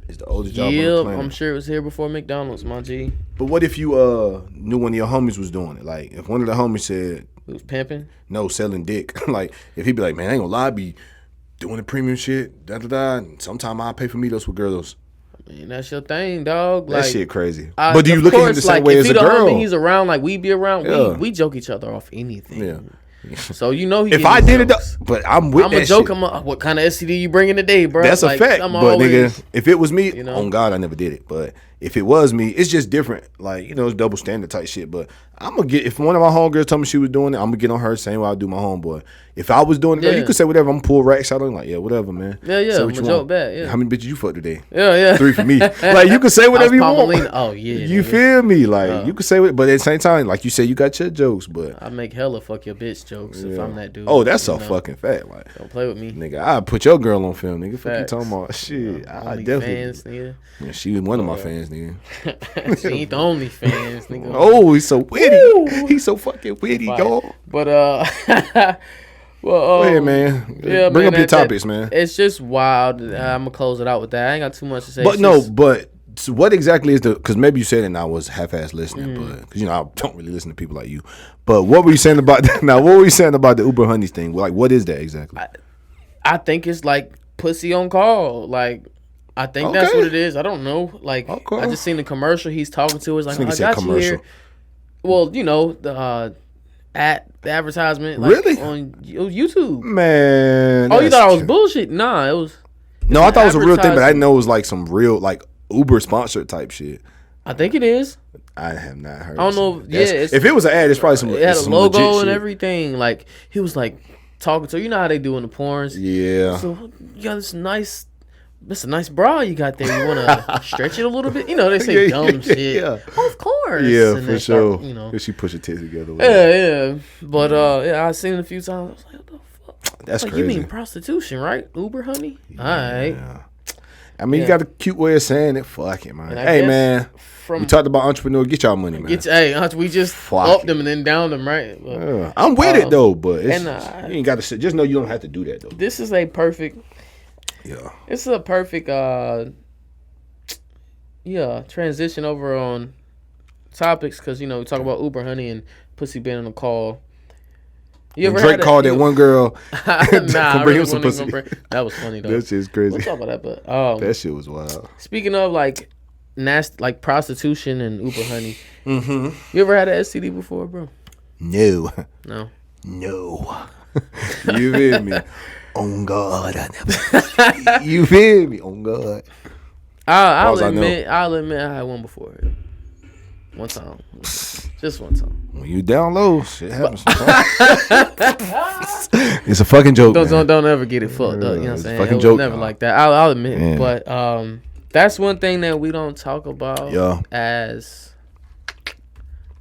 It's the oldest job on the planet. I'm sure it was here before McDonald's, my G. But what if you knew one of your homies was doing it? Like, if one of the homies said... It was pimping? No, selling dick. Like, if he'd be like, man, I ain't gonna lie, I be doing the premium shit, da-da-da, and sometime I'll pay for Migos with girls. I mean, that's your thing, dog. Like, that shit crazy. But do you look at him the same way as a girl? If he's around, like we be around, we joke each other off anything. Yeah. So you know, if I did it, but I'm a joke. What kind of STD you bringing today, bro? That's a fact. But nigga, if it was me, on God, I never did it. But if it was me, it's just different. Like, it's double standard type shit. But I'm gonna get, if one of my homegirls told me she was doing it, I'm gonna get on her same way I do my homeboy. If I was doing it, you could say whatever. I'm gonna pull racks out. I'm like, yeah, whatever, man. Yeah. I'm gonna joke back. Yeah. How many bitches you fucked today? Yeah. 3 for me. Like, you can say whatever you want. Oh yeah. You feel me? Like, you can say what, but at the same time, like you say, you got your jokes. But I make hella fuck your bitch jokes if I'm that dude. Oh, that's so fucking fat. Like, don't play with me, nigga. I put your girl on film, nigga. Fuck you talking about? Shit, I definitely. Fans, nigga. Yeah, she was one of my fans, nigga. She ain't the only fans, nigga. Oh, he's so witty. He's so fucking witty, y'all. But well, go ahead, man. Yeah, bring up your topics, man. It's just wild. I'm gonna close it out with that. I ain't got too much to say. But so what exactly is because maybe you said it and I was half-ass listening, but because I don't really listen to people like you. But what were you saying about that? Now, what were you saying about the Uber Honeys thing? Like, what is that exactly? I think it's like pussy on call. Like, I think that's what it is. I don't know. Like, I just seen the commercial he's talking to. It's like, I got you here. Well, the advertisement, like, really on YouTube, man. Oh, you thought I was bullshit? Nah, it was. No, I thought it was a real thing, but I didn't know it was like some real like Uber sponsored type shit. I think it is. I have not heard. I don't know. If it was an ad, it's probably some. It had a logo and everything. Like, he was like talking to, how they do in the porns. Yeah. So you got this a nice bra you got there. You want to stretch it a little bit? They say dumb shit. Yeah. Oh, of course. Yeah, and for sure. Because she push her tits together. Yeah. But I've seen it a few times. I was like, what the fuck? That's like, crazy. You mean prostitution, right? Uber honey? Yeah. All right. I mean, you got a cute way of saying it. Fuck it, man. Hey, man. We talked about entrepreneur. Get y'all money, man. We just upped them and then downed them, right? But, I'm with it, though, but you ain't got to just know you don't have to do that, though. This is a perfect... Yeah. It's a perfect transition over on topics because, we talk about Uber honey and pussy being on the call. Drake called that one girl. Nah, bring him some pussy. That was funny though. That shit's crazy. We'll talk about that, but that shit was wild. Speaking of like nasty, like prostitution and Uber honey, you ever had an STD before, bro? No. You feel me? On God, I never. You feel me? On God. I'll admit I had one before. One time. Just one time. When you down low, shit happens sometimes. It's a fucking joke. Don't ever get it fucked up. You know what I'm saying? Fucking joke. Never like that. I'll admit. Yeah. But that's one thing that we don't talk about as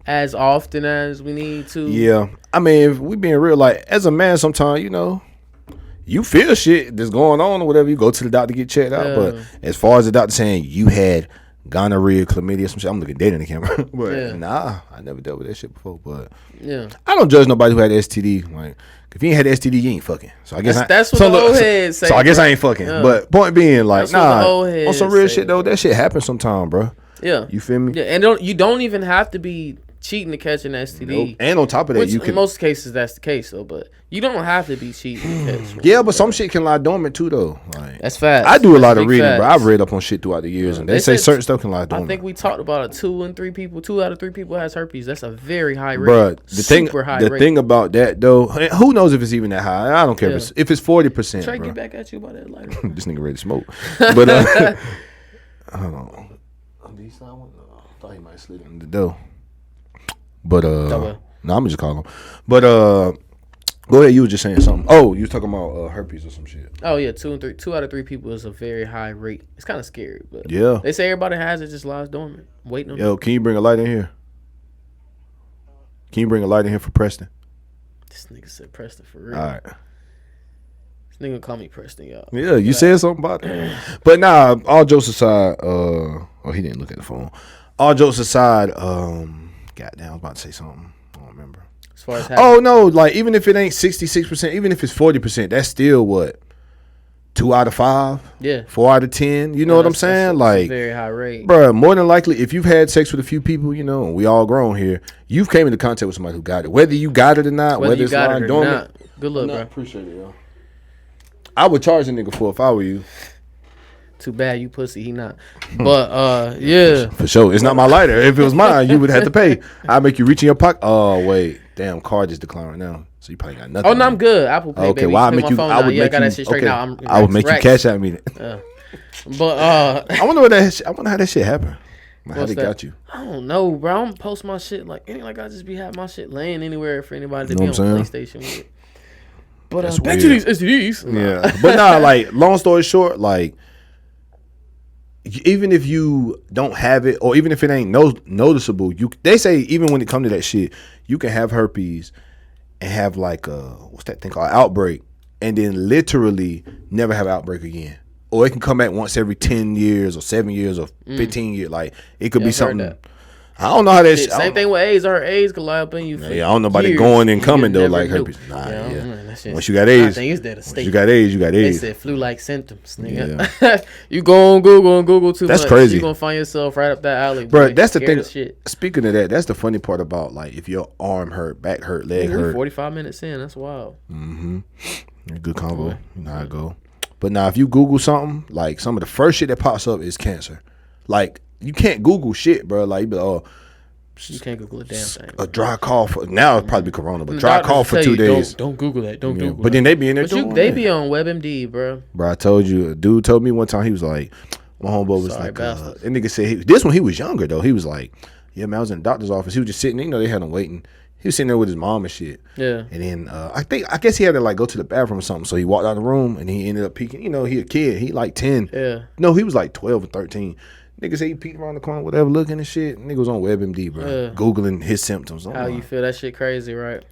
often as we need to. Yeah. I mean, if we being real, like as a man sometimes, you feel shit that's going on or whatever, you go to the doctor to get checked out. But as far as the doctor saying you had gonorrhea, chlamydia, some shit, I'm looking dead in the camera. But nah, I never dealt with that shit before. But I don't judge nobody who had STD. Like, if you ain't had STD, you ain't fucking. So I guess that's what the old heads say. So I guess I ain't fucking. Yeah. But point being, like, on some real shit though, that shit happens sometime, bro. Yeah, you feel me? Yeah, and you don't even have to be cheating to catch an STD. Nope. And on top of that, which in most cases that's the case though, but you don't have to be cheating to catch one. Yeah, but some shit can lie dormant too though. Like, that's fast. I do a lot of reading, bro. I've read up on shit throughout the years, and they say certain stuff can lie dormant. I think we talked about it. 2 out of 3 people has herpes. That's a very high rate. Bro, the thing about that though, who knows if it's even that high? I don't care if it's 40%. Try to get back at you about that later. This nigga ready to smoke, but hold on. I thought he might slid in the door. But no, I'm just calling him. But go ahead. You were just saying something. Oh, you was talking about herpes or some shit. Oh yeah, 2 out of 3 people is a very high rate. It's kind of scary, but yeah, they say everybody has it, just lies dormant, waiting on. Yo, can you bring a light in here? Can you bring a light in here for Preston? This nigga said Preston for real. All right. This nigga call me Preston, y'all. Yeah, you said something about that. But nah, all jokes aside, he didn't look at the phone. All jokes aside, goddamn, I was about to say something. I don't remember. As far as no, like even if it ain't 66%, even if it's 40%, that's still what? 2 out of 5. Yeah. 4 out of 10. You know what I'm saying? Like, very high rate. Bro, more than likely, if you've had sex with a few people, you know, we all grown here, you've came into contact with somebody who got it. Whether you got it or not, whether it's lying dormant. Good luck, bro. Appreciate it, yo. I would charge a nigga for if I were you. Too bad you pussy, he not. But yeah. For sure. It's not my lighter. If it was mine, you would have to pay. I'd make you reach in your pocket. Oh, wait. Damn, card just declined right now. So you probably got nothing. Oh no, I'm good. Apple Pay. Okay, baby. well I make you. I would make got you. That shit straight out. I would make you cash out me. But I wonder what that. I wonder how that shit happened. How they got you? I don't know, bro. I don't post my shit like any like I just be having my shit laying anywhere for anybody to You be know on what PlayStation with. But That's back to these STDs. Yeah, but nah. Like long story short, like even if you don't have it, or even if it ain't noticeable, they say even when it comes to that shit, you can have herpes and have like what's that thing called, outbreak, and then literally never have an outbreak again. Or it can come back once every 10 years or 7 years or 15 years. Like it could be something. I don't know how that shit. Same thing with AIDS. Or AIDS could lie up in you. Yeah, I don't know about it going and coming though, like herpes. Nah, Once you got AIDS, you got AIDS. You got AIDS. They said flu-like symptoms, nigga. Yeah. You go on Google too much. That's crazy. You gonna find yourself right up that alley, bro. That's the thing. Speaking of that, that's the funny part about like if your arm hurt, back hurt, leg hurt. 45 minutes in, that's wild. Good combo. You know how I go. But now, if you Google something, like some of the first shit that pops up is cancer. Like you can't Google shit, bro. Like you be like, oh. You can't Google a damn thing. A dry cough. Now it'd probably be corona, but dry cough for 2 days. Don't Google that. Don't Google. But then they be in there. They be on WebMD, bro. Bro, I told you. A dude told me one time. He was like, my homeboy was like, that nigga said this one. He was younger though. He was like, yeah, man, I was in the doctor's office. He was just sitting. You know, they had him waiting. He was sitting there with his mom and shit. Yeah. And then I guess he had to like go to the bathroom or something. So he walked out of the room and he ended up peeking. You know, he a kid. He like 10. Yeah. No, he was like 12 or 13. Nigga say he peeked around the corner, whatever, looking and shit. Nigga was on WebMD, bro. Googling his symptoms. How you feel? That shit crazy, right?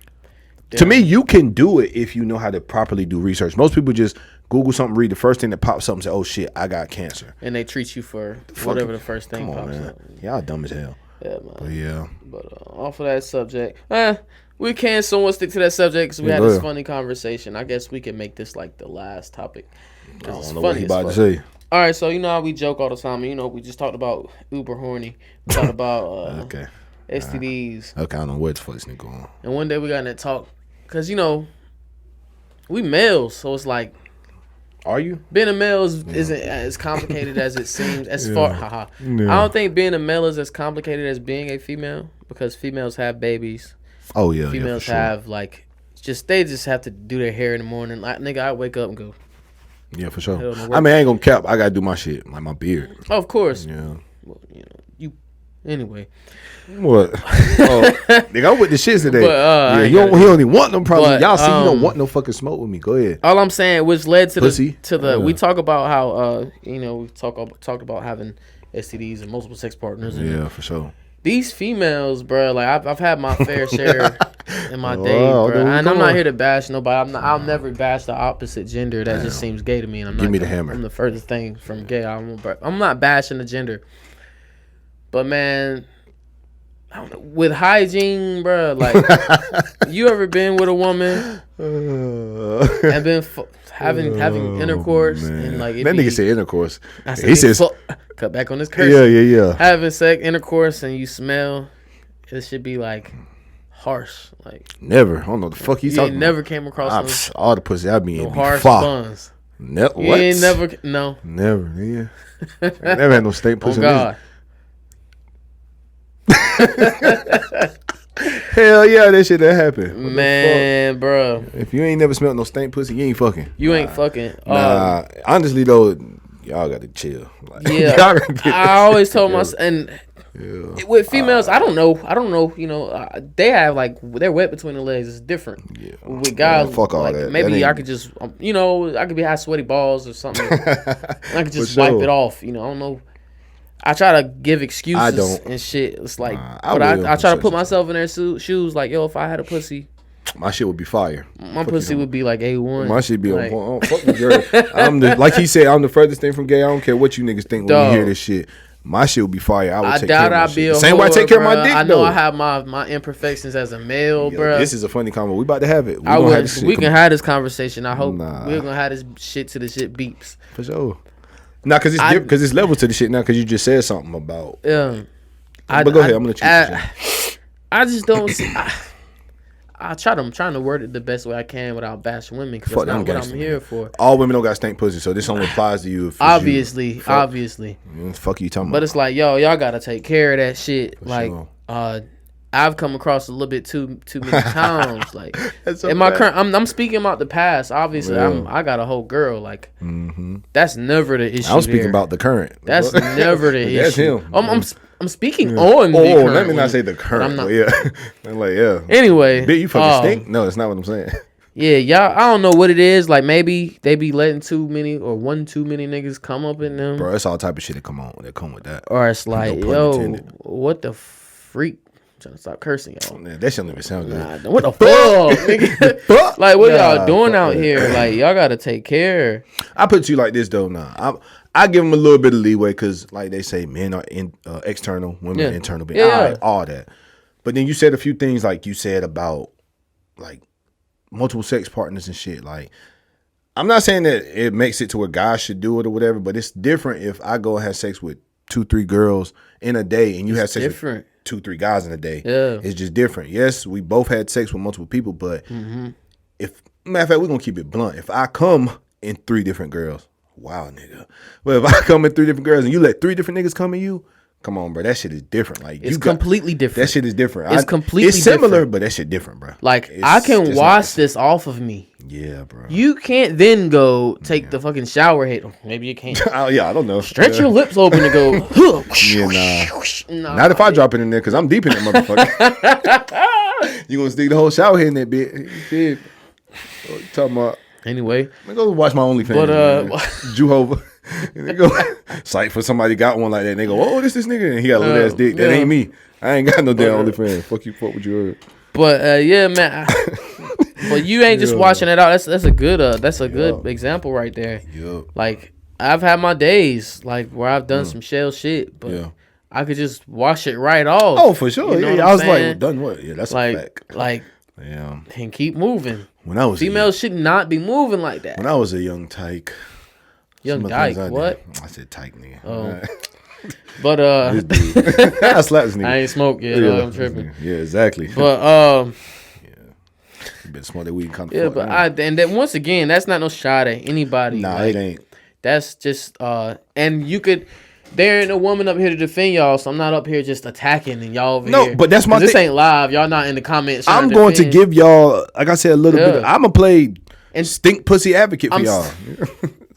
Damn. To me, you can do it if you know how to properly do research. Most people just Google something, read the first thing that pops up and say, oh shit, I got cancer. And they treat you for whatever the first thing pops up. Y'all dumb as hell. Yeah, man. But yeah. But off of that subject, we can somewhat stick to that subject because we had this funny conversation. I guess we can make this like the last topic. I don't know what he about to say. All right, so you know how we joke all the time. You know, we just talked about uber horny. We talked about STDs. Okay, I don't know where the fuck this nigga going. And one day we got in that talk because you know we males, so it's like, are you being a male isn't as complicated as it seems. As far, I don't think being a male is as complicated as being a female because females have babies. Oh yeah, females have like they just have to do their hair in the morning. Like nigga, I wake up and go. Yeah, for sure. I mean, I ain't gonna cap. I gotta do my shit, like my beard. Oh, of course. Yeah. Well, you anyway. What? Nigga, I'm with the shits today. But, he don't even want no problem. Y'all see, he don't want no fucking smoke with me. Go ahead. All I'm saying, which led to Pussy. we talk about how we talked about having STDs and multiple sex partners. And yeah, for sure. These females, bro, like I've had my fair share in my day, bro. And I'm not here to bash nobody. I'll never bash the opposite gender. That just seems gay to me. And Give me the hammer. I'm the furthest thing from gay. I'm not bashing the gender. But man, I don't know, with hygiene, bro, like you ever been with a woman and been having intercourse and like that nigga said intercourse. He says cut back on this curse. Yeah. Having intercourse and you smell, it should be like harsh. Like never. I don't know the fuck he's talking. Never came across all the pussy I be in. Harsh buns. What? You ain't never. No. Never. Yeah. Never had no stink pussy. Oh God. Hell yeah, that shit that happened. Man, bro. If you ain't never smelled no stank pussy, you ain't fucking. You ain't fucking. Nah, honestly though, y'all gotta chill. Like, yeah, I always told myself, and with females, I don't know. You know, they have like they're wet between the legs. It's different. Yeah. With guys, fuck all like, that. Maybe that I could just, I could have sweaty balls or something. I could just wipe it off. You know, I don't know. I try to give excuses and shit. It's like, but I try to put myself in their shoes. Like, yo, if I had a pussy, my shit would be fire. My pussy would be like A1. My shit be like, on point. Fuck the girl. Like he said, I'm the furthest thing from gay. I don't care what you niggas think when you hear this shit. my shit would be fire. I doubt I'd be a same way I take care of my dick. I know I have my imperfections as a male, bro. This is a funny convo. We about to have it. We can have this conversation. I hope we're gonna have this shit till the shit beeps. For sure. Nah, cause it's levels to the shit now. Cause you just said something about. Yeah. But go ahead. I'm gonna let you. I just don't see. I'm trying to word it the best way I can without bashing women, because that's not what I'm here for. All women don't got stank pussy, so this only applies to you. Obviously. Fuck you talking about? But it's like, y'all gotta take care of that shit. For like, sure. I've come across a little bit too many times. Like, in my current, I'm speaking about the past. Obviously, I got a whole girl. Like, that's never the issue. I'm speaking about the current. That's never the issue. That's him. I'm speaking on the current. Let me not say the current. I'm like, Anyway, bitch, you fucking stink. No, that's not what I'm saying. Yeah, y'all. I don't know what it is. Like, maybe they be letting too many niggas come up in them. Bro, it's all type of shit that come with that. Or it's like, what the freak? I'm trying to stop cursing, y'all. Man, that shit don't even sound good. What the fuck, nigga? Like, what y'all doing out here? Like, y'all gotta take care. I put you like this though. Nah, I give them a little bit of leeway because, like they say, men are external, women are internal. But all that. But then you said a few things, like you said about like multiple sex partners and shit. Like, I'm not saying that it makes it to where guys should do it or whatever, but it's different if I go and have sex with 2-3 girls in a day and you have sex with 2-3 guys in a day. Yeah, it's just different. Yes, we both had sex with multiple people, but if matter of fact, we're gonna keep it blunt. If I come in 3 different girls, wow, nigga. Well, if I come in 3 different girls and you let 3 different niggas come in you, come on, bro. That shit is different. Like, it's completely different. That shit is different. It's similar, different. but that shit different, bro. Like, I can wash this off of me. Yeah, bro. You can't then go take the fucking shower head. Maybe you can't. I don't know. Stretch your lips open and go. Nah. Not if I drop it in there, because I'm deep in that motherfucker. You gonna stick the whole shower head in that bit? What you talking about? Anyway, I'm gonna go watch my OnlyFans. But Jehovah. And they go, it's like for somebody got one like that, and they go, oh, this nigga, and he got a little ass dick. That ain't me. I ain't got no damn OnlyFans. Fuck what you heard. But yeah, man. But you ain't just watching it out. That's a good good example right there. Yep. Like, I've had my days like where I've done some shell shit, but I could just wash it right off. Oh, for sure. You know I was like, well, done what? Yeah, that's like, a fact. Like, and keep moving. When I was females should not be moving like that. When I was a young tyke. Young dyke, what? I said tyke, nigga. Oh. But I slapped this nigga. I ain't smoked yet. I'm tripping. Yeah, exactly. But you better smoke that weed kind of. But and then once again, that's not no shot at anybody. Nah, like, it ain't. That's just and you could. There ain't a woman up here to defend y'all, so I'm not up here just attacking and y'all over here. No, but that's my thing. This ain't live. Y'all not in the comments. I'm going to give y'all, like I said, a little bit. I'm gonna play and stink pussy advocate for y'all.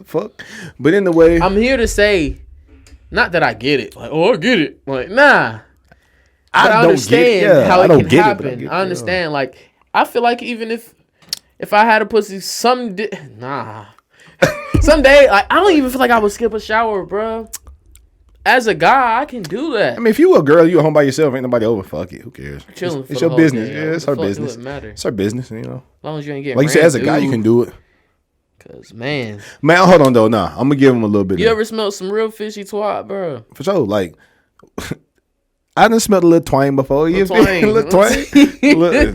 Fuck. But in the way, I'm here to say, not that I get it. Like, I get it. Like, nah. I understand how it can happen. I understand. Like, I feel like even if I had a pussy, someday, like, I don't even feel like I would skip a shower, bro. As a guy, I can do that. I mean, if you a girl, you at home by yourself, ain't nobody over. Fuck it, who cares? It's your business. Yeah, it's her business. It's her business. You know. As long as you ain't getting like you said, as a guy, you can do it. Cause man, hold on though. Nah, I'm gonna give him a little bit. You ever smelled some real fishy twat, bro? For sure. Like, I done smelled a little twang before. You feel me? Little twang.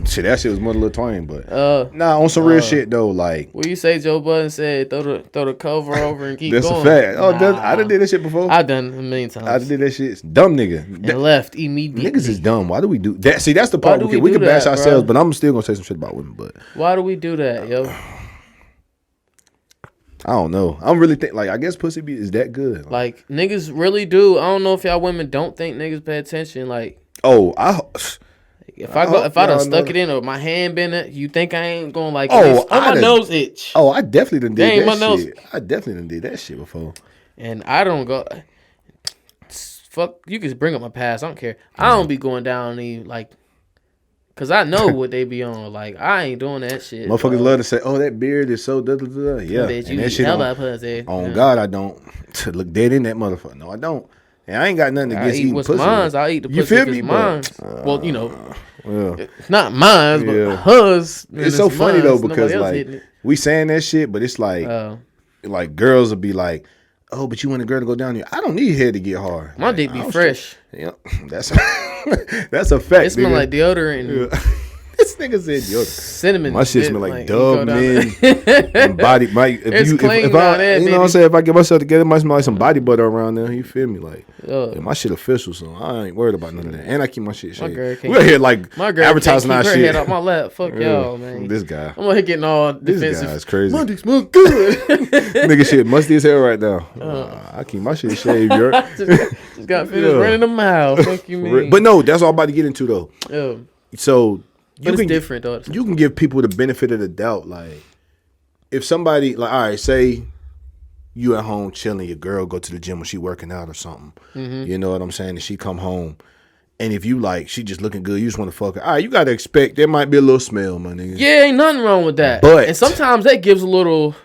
Shit, that shit was more little twang, but on some real shit though. Like, what you say, Joe Budden said, throw the cover over and keep that's going. That's a fact. I done did that shit before. I done a million times. I did that shit. It's dumb nigga. And left immediately. Niggas is dumb. Why do we do that? See, that's the part. We can bash ourselves, but I'm still gonna say some shit about women. But why do we do that, yo? I don't know. I'm really think like I guess pussy is that good. Like niggas really do. I don't know if y'all women don't think niggas pay attention. Like if I done stuck it in or my hand been it, you think I ain't going like this? My nose itch. Oh, I definitely done did that shit. I definitely done did that shit before. And I don't go. Fuck, you can bring up my past. I don't care. I don't be going down any like. Cause I know what they be on. Like I ain't doing that shit. Motherfuckers love to say, "Oh, that beard is so da da da." Yeah, and that shit on God, I don't look dead in that motherfucker. No, I don't. And I ain't got nothing against eating pussy. I'll eat the pussy. You feel me? Mine's. Well, you know, it's not mine, but hers. It's so funny though because like we saying that shit, but it's like girls will be like, oh, but you want a girl to go down here. I don't need head to get hard. My dick be fresh. Yeah, that's a fact. It smell like deodorant. Yeah. This nigga said deodorant. Cinnamon. My shit smell like Dove Men and body. If I, there, you know what I'm saying? If I get myself together, it might smell like some body butter around there. You feel me? Like, yeah, my shit official, so I ain't worried about none of that. And I keep my shit shaved. We're here like advertising our shit. Head off my lap. Fuck y'all, man. This guy. I'm gonna getting all defensive. This guy's crazy. My dick smell good. Nigga shit musty as hell right now. I keep my shit shaved. Just got finished running the mile. Fuck you, man. But no, that's all I'm about to get into though. Yeah. So. But it's different though. You can give people the benefit of the doubt. Like, if somebody, like, all right, say you at home chilling, your girl go to the gym when she working out or something. Mm-hmm. You know what I'm saying? And she come home, and if you like, she just looking good, you just want to fuck her. All right, you got to expect there might be a little smell, my nigga. Yeah, ain't nothing wrong with that. And sometimes that gives a little.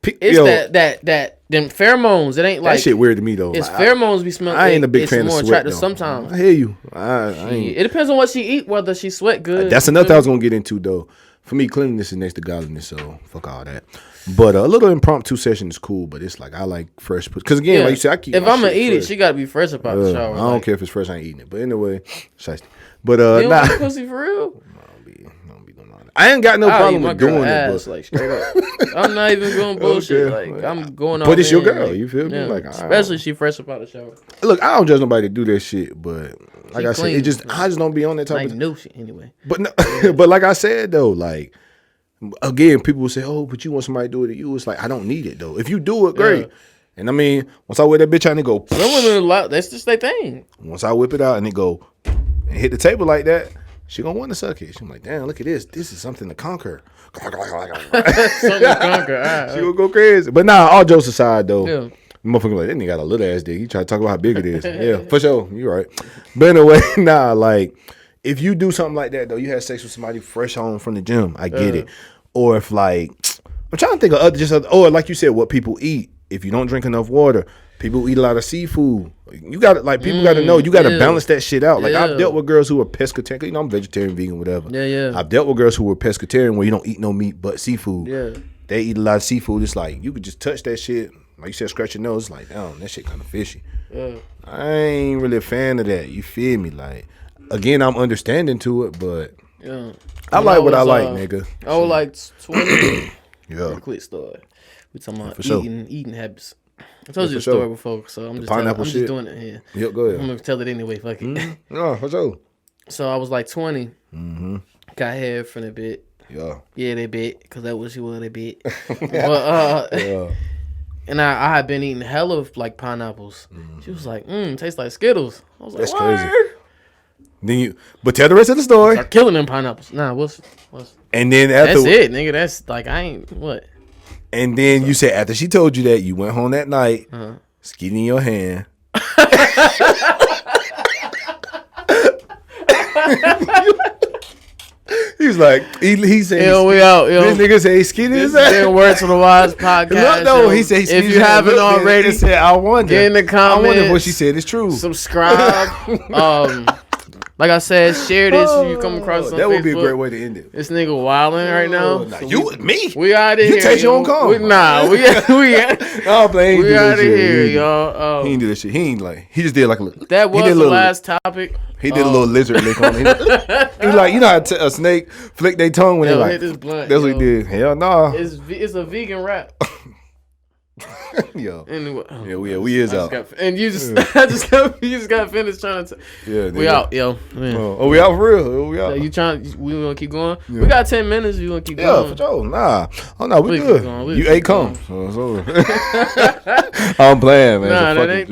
It's that them pheromones. It ain't like that shit weird to me though. It's pheromones be smelling. I ain't a big fan of sweat though. Sometimes I hear you. I ain't. It depends on what she eat, whether she sweat good. That's another thing I was gonna get into though. For me, cleanliness is next to godliness, so fuck all that. But a little impromptu session is cool. But it's like I like fresh because again, like you said, I keep. If I'm gonna eat it, she gotta be fresh about the shower. I don't care if it's fresh. I ain't eating it. But anyway, shiesty. But you don't eat pussy for real. I ain't got no problem with doing it, but like straight up. I'm not even going bullshit. Okay. Like I'm going on. But it's your girl, you feel me? Like especially she fresh up out the shower. Look, I don't judge nobody to do that shit, but like I said, I just don't be on that type of new shit anyway. But no, but like I said though, like again, people will say, "Oh, but you want somebody to do it to you?" It's like I don't need it though. If you do it, great. And I mean, once I wear that bitch out and it go, some women that's just their thing. Once I whip it out and it go and hit the table like that. She gonna want to suck it. She's like, damn, look at this. This is something to conquer. Something to conquer. She gonna go crazy. But nah, all jokes aside though, motherfucker like that nigga got a little ass dick. He try to talk about how big it is. Yeah, for sure. You right. But anyway, nah, like if you do something like that though, you had sex with somebody fresh home from the gym. I get it. Or if like I'm trying to think of or like you said, what people eat. If you don't drink enough water, people eat a lot of seafood. You got to like people got to know you got to balance that shit out. Like I've dealt with girls who are pescatarian. You know, I'm vegetarian, vegan, whatever. Yeah. I've dealt with girls who were pescatarian where you don't eat no meat but seafood. Yeah. They eat a lot of seafood. It's like you could just touch that shit. Like you said, scratch your nose. It's like, damn, that shit kind of fishy. Yeah. I ain't really a fan of that. You feel me? Like again, I'm understanding to it, but I like what I like, nigga. I was like 20. Yeah. Quick story. We talking about sure. eating habits. I told you the story before, so I'm just doing it here. Yep, go ahead. I'm gonna tell it anyway. Fuck it. Mm-hmm. No, for sure. So I was like 20. Mm-hmm. Got head from the bit. Yeah, they bit because that was she was a bit. But and I had been eating hella of like pineapples. Mm-hmm. She was like, tastes like Skittles. I was like, that's crazy. Then but tell the rest of the story. Start killing them pineapples. Nah, what's and then after that's it, nigga. That's like I ain't what. And then you said after she told you that, you went home that night, skeet in your hand. He was like, he said, yo, we out, yo. This nigga said he skeet in his hand. Words from the Wise podcast. No, he said he if you haven't already, said, I wonder. Get in the comments. I wonder if what she said is true. Subscribe. Like I said, share this if you come across on that would Facebook. be a great way to end it. This nigga wilding right now. Nah, so you with me? We out of here. You take your own call. We out of here, y'all. He ain't do that shit. He ain't like he just did like a little. That was the last topic. He did a little lizard lick on it. He was like, you know how a snake flick their tongue when they like. This blunt, that's what he did. Hell no. It's a vegan rap. Yo. Anyway, we is out. And you just got finished trying to. We out, yo. Oh, we out for real. We out. You trying? We gonna keep going. Yeah. We got 10 minutes. You gonna keep going? Yeah, for sure. Nah. Oh no, we good. You ate cum. So it's over. I'm playing, man. Nah, that ain't.